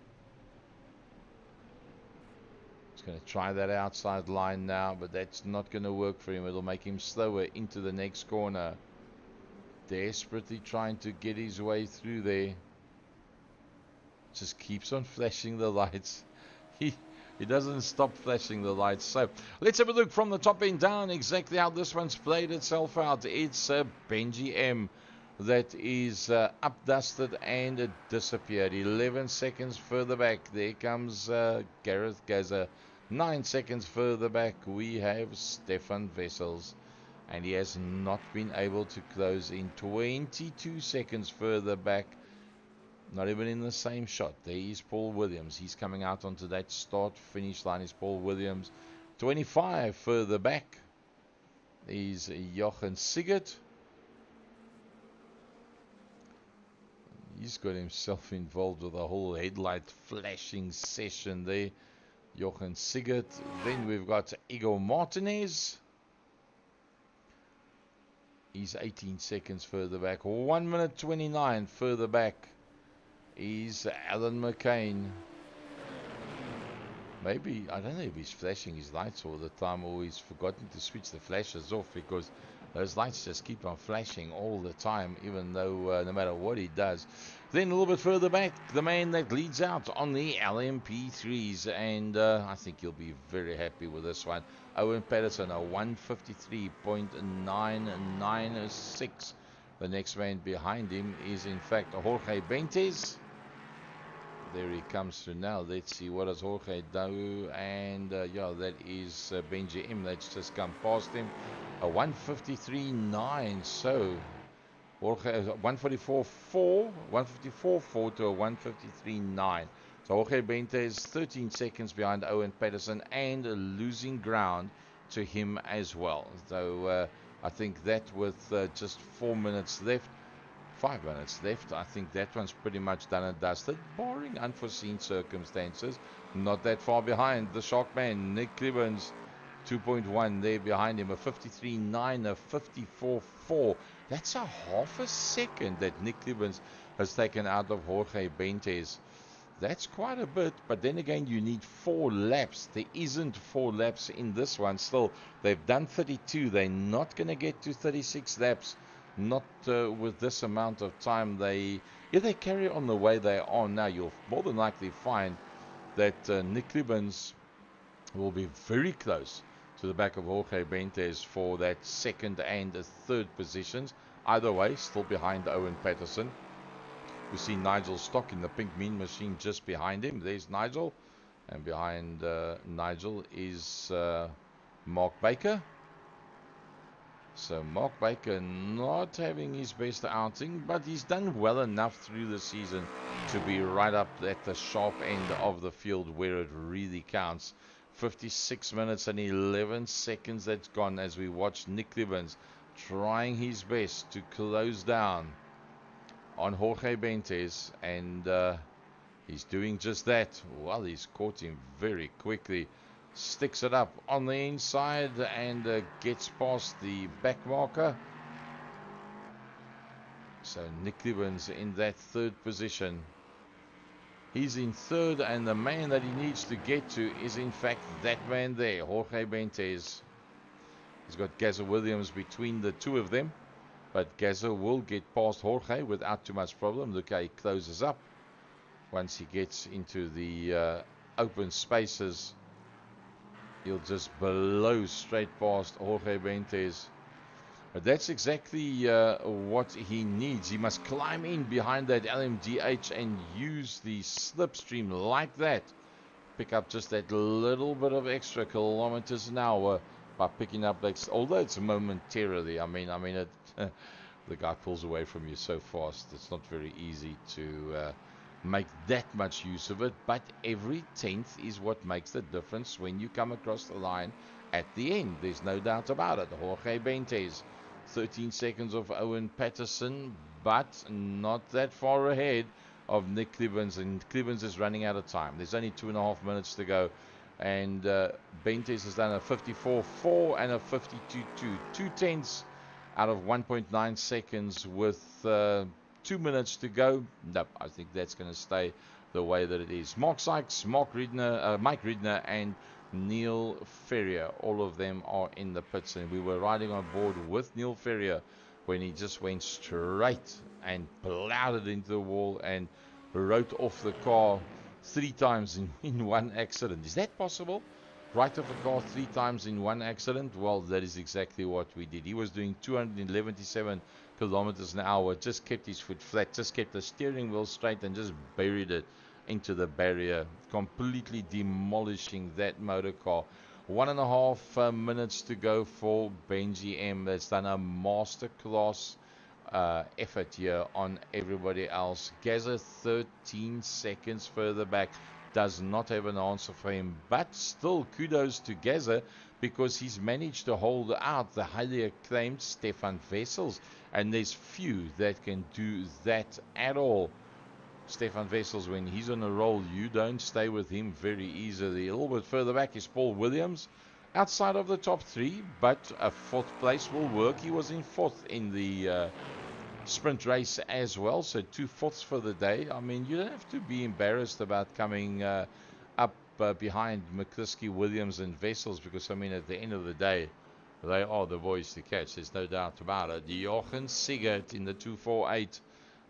He's going to try that outside line now, but that's not going to work for him. It'll make him slower into the next corner. Desperately trying to get his way through there. Just keeps on flashing the lights. He doesn't stop flashing the lights. So let's have a look from the top end down exactly how this one's played itself out. It's Benji M that is up-dusted and it disappeared. 11 seconds further back, there comes Gareth Gaza. 9 seconds further back, we have Stefan Wessels, and he has not been able to close in. 22 seconds further back, not even in the same shot. There is Paul Williams. He's coming out onto that start-finish line. Is Paul Williams. 25 further back is Jochen Sigurd. He's got himself involved with a whole headlight flashing session there. Jochen Sigurd. Then we've got Igor Martinez. He's 18 seconds further back. 1 minute 29 further back is Alan McCain. Maybe, I don't know if he's flashing his lights all the time, or he's forgotten to switch the flashes off, because those lights just keep on flashing all the time, even though no matter what he does. Then a little bit further back, the man that leads out on the LMP3s, and I think he'll be very happy with this one. Owen Patterson, a 153.996. The next man behind him is in fact Jorge Benitez. There he comes through now. Let's see, what does Jorge do? And yeah, that is Benji M that's just come past him. A 153.9. So Jorge 154.4 to a 153.9. So Jorge Benitez 13 seconds behind Owen Patterson and losing ground to him as well. So I think that with just 4 minutes left, 5 minutes left, I think that one's pretty much done and dusted, barring unforeseen circumstances. Not that far behind the Sharkman, Nick Clibbons, 2.1 there behind him, a 53.9, a 54.4. That's a half a second that Nick Clibbons has taken out of Jorge Benitez. That's quite a bit, but then again, you need 4 laps. There isn't 4 laps in this one. Still, they've done 32. They're not going to get to 36 laps. Not with this amount of time. If they carry on the way they are now, you'll more than likely find that Nick Clibbons will be very close to the back of Jorge Benitez for that second and third positions. Either way, still behind Owen Patterson. We see Nigel Stock in the pink mean machine just behind him. There's Nigel. And behind Nigel is Mark Baker. So Mark Baker not having his best outing, but he's done well enough through the season to be right up at the sharp end of the field where it really counts. 56 minutes and 11 seconds that's gone as we watch Nick Clibbons trying his best to close down on Jorge Benitez, and he's doing just that. Well, he's caught him very quickly. Sticks it up on the inside and gets past the back marker. So Nick Clibbons in that third position. He's in third, and the man that he needs to get to is in fact that man there, Jorge Benitez. He's got Gazza Williams between the two of them, but Gazza will get past Jorge without too much problem. Look how he closes up once he gets into the open spaces. He'll just blow straight past Jorge Benitez. But that's exactly what he needs. He must climb in behind that LMDH and use the slipstream like that. Pick up just that little bit of extra kilometers an hour by picking up that, although it's momentarily. I mean it, the guy pulls away from you so fast. It's not very easy to make that much use of it, but every tenth is what makes the difference when you come across the line at the end. There's no doubt about it. Jorge Benitez, 13 seconds of Owen Patterson, but not that far ahead of Nick Clibbons, and Clibbons is running out of time. There's only 2.5 minutes to go, and Benitez has done a 54.4 and a 52.2, 2 tenths out of 1.9 seconds with 2 minutes to go. Nope, I think that's going to stay the way that it is. Mark Sykes, Mike Ridner, and Neil Ferrier, all of them are in the pits, and we were riding on board with Neil Ferrier when he just went straight and plowed it into the wall and wrote off the car 3 times in one accident. Is that possible? Right off the car 3 times in one accident? Well, that is exactly what we did. He was doing 277 kilometers an hour, just kept his foot flat, just kept the steering wheel straight and just buried it into the barrier, completely demolishing that motor car. 1.5 minutes to go for Benji M. That's done a masterclass effort here on everybody else. Gaza 13 seconds further back, does not have an answer for him, but still kudos to Gaza because he's managed to hold out the highly acclaimed Stefan Wessels, and there's few that can do that at all. Stefan Wessels, when he's on a roll, you don't stay with him very easily. A little bit further back is Paul Williams, outside of the top three, but a fourth place will work. He was in fourth in the sprint race as well, so 2 fourths for the day. I mean, you don't have to be embarrassed about coming up behind McCliskey, Williams and Wessels, because I mean, at the end of the day, they are the boys to catch. There's no doubt about it. Jochen Sigert in the 248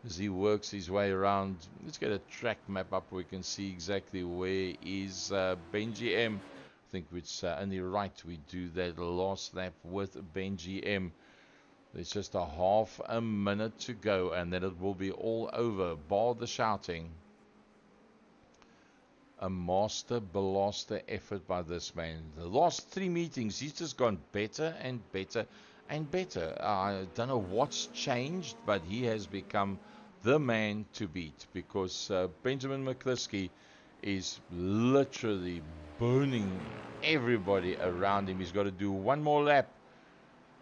as he works his way around. Let's get a track map up. We can see exactly where is Benji M. I think it's only right we do that last lap with Benji M. There's just a half a minute to go, and then it will be all over, bar the shouting. A master blaster effort by this man. The last 3 meetings, he's just gone better and better and better. I don't know what's changed, but he has become the man to beat, because Benjamin McCliskey is literally burning everybody around him. He's got to do one more lap.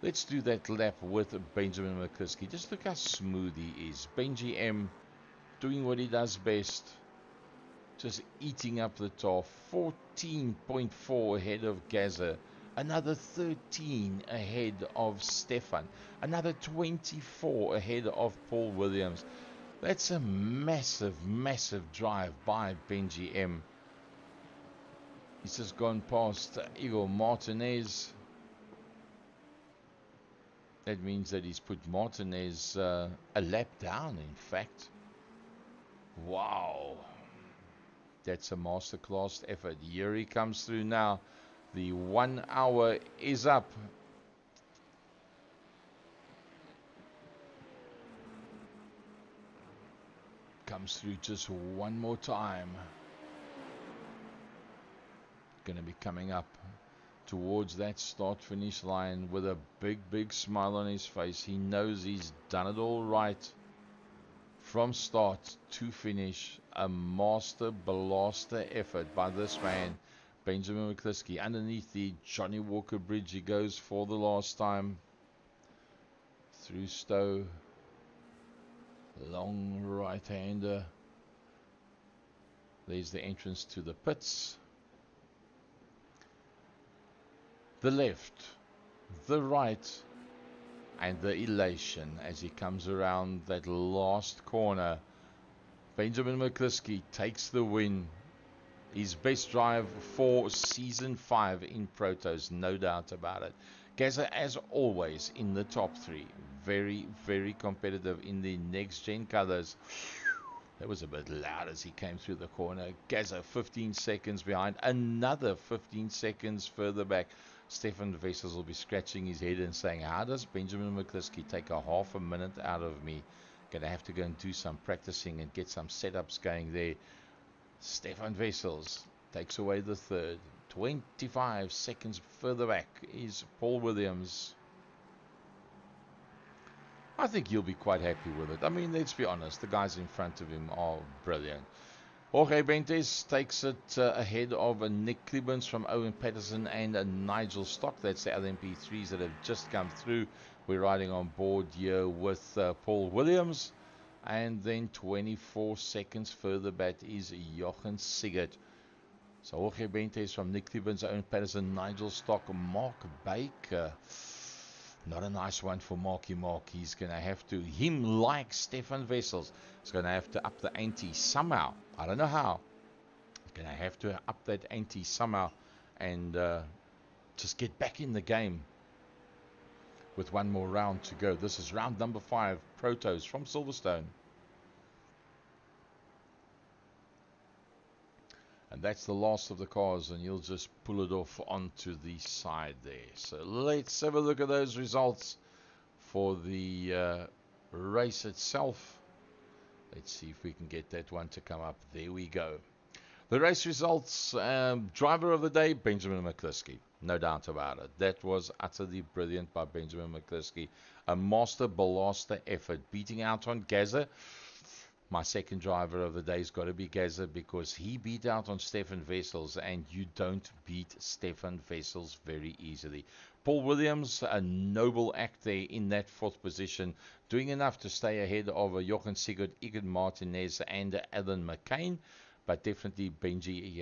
Let's do that lap with Benjamin McCliskey. Just look how smooth he is. Benji M doing what he does best. Just eating up the tar. 14.4 ahead of Gaza. Another 13 ahead of Stefan. Another 24 ahead of Paul Williams. That's a massive, massive drive by Benji M. He's just gone past Igor Martinez. That means that he's put Martinez a lap down, in fact. Wow. That's a masterclass effort. Here he comes through now. The 1 hour is up. Comes through just one more time. Going to be coming up towards that start-finish line with a big, big smile on his face. He knows he's done it all right from start to finish. A master blaster effort by this man, Benjamin McCliskey. Underneath the Johnny Walker Bridge he goes for the last time. Through Stowe. Long right-hander. There's the entrance to the pits. The left, the right, and the elation as he comes around that last corner. Benjamin McCliskey takes the win. His best drive for Season 5 in Protos, no doubt about it. Gaza, as always, in the top 3. Very, very competitive in the next-gen colors. That was a bit loud as he came through the corner. Gaza 15 seconds behind. Another 15 seconds further back. Stefan Wessels will be scratching his head and saying, how does Benjamin McCliskey take a half a minute out of me? Going to have to go and do some practicing and get some setups going there. Stefan Wessels takes away the third. 25 seconds further back is Paul Williams. I think you'll be quite happy with it. I mean, let's be honest. The guys in front of him are brilliant. Jorge Bentes takes it ahead of Nick Klibbens from Owen Patterson and Nigel Stock. That's the LMP3s that have just come through. We're riding on board here with Paul Williams. And then 24 seconds further back is Jochen Sigert. So Jorge Bentes from Nick Klibbens, Owen Patterson, Nigel Stock, Mark Baker. Not a nice one for Marky Mark. He's going to have to, him like Stefan Wessels, is going to have to up the ante somehow. I don't know how. He's going to have to up that ante somehow and just get back in the game with one more round to go. This is round number 5, Protos from Silverstone. And that's the last of the cars, and you'll just pull it off onto the side there. So let's have a look at those results for the race itself. Let's see if we can get that one to come up. There we go. The race results, driver of the day, Benjamin McCliskey. No doubt about it. That was utterly brilliant by Benjamin McCliskey. A master blaster effort, beating out on Gaza. My second driver of the day has got to be Gaza, because he beat out on Stefan Wessels, and you don't beat Stefan Wessels very easily. Paul Williams, a noble act there in that fourth position, doing enough to stay ahead of Jochen Sigurd, Egan Martinez, and Alan McCain. But definitely Benji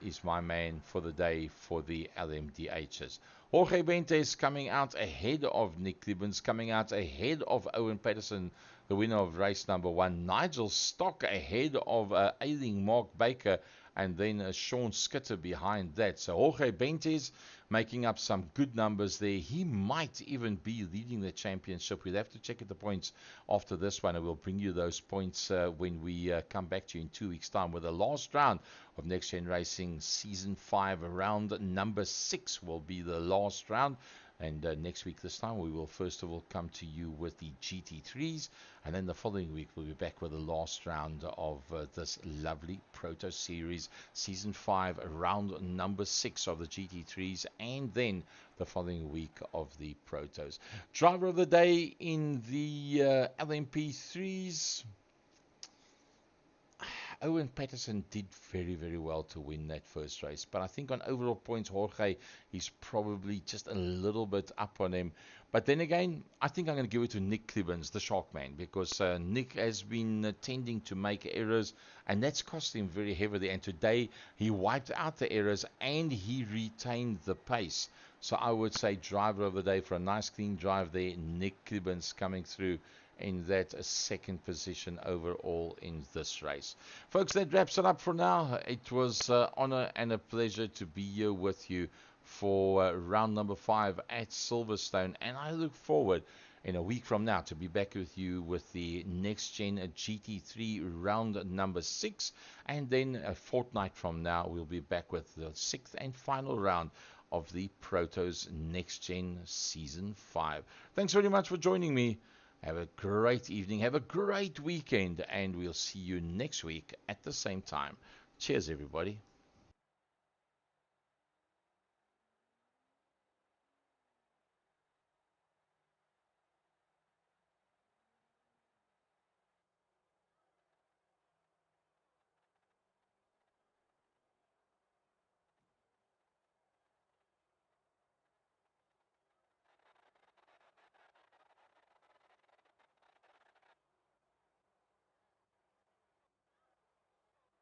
is my man for the day for the LMDHs. Jorge Bentes coming out ahead of Nick Clibbens, coming out ahead of Owen Patterson, the winner of race number 1. Nigel Stock ahead of ailing Mark Baker, and then Sean Skitter behind that. So Jorge Bentes making up some good numbers there. He might even be leading the championship. We'll have to check at the points after this one, and we'll bring you those points when we come back to you in 2 weeks' time with the last round of Next Gen Racing Season 5. Round number 6 will be the last round. And next week, this time, we will first of all come to you with the GT3s. And then the following week, we'll be back with the last round of this lovely Proto Series, Season 5, round number 6 of the GT3s. And then the following week of the Protos. Driver of the day in the LMP3s. Owen Patterson did very, very well to win that first race. But I think on overall points, Jorge is probably just a little bit up on him. But then again, I think I'm going to give it to Nick Clibbens, the Sharkman, because Nick has been tending to make errors, and that's cost him very heavily. And today, he wiped out the errors, and he retained the pace. So I would say driver of the day for a nice clean drive there, Nick Clibbens coming through in that second position overall in this race. Folks, that wraps it up for now. It was an honor and a pleasure to be here with you for round number 5 at Silverstone, and I look forward in a week from now to be back with you with the Next Gen GT3 round number 6, and then a fortnight from now we'll be back with the 6th and final round of the Protos Next Gen Season 5. Thanks very much for joining me. Have a great evening, have a great weekend, and we'll see you next week at the same time. Cheers, everybody.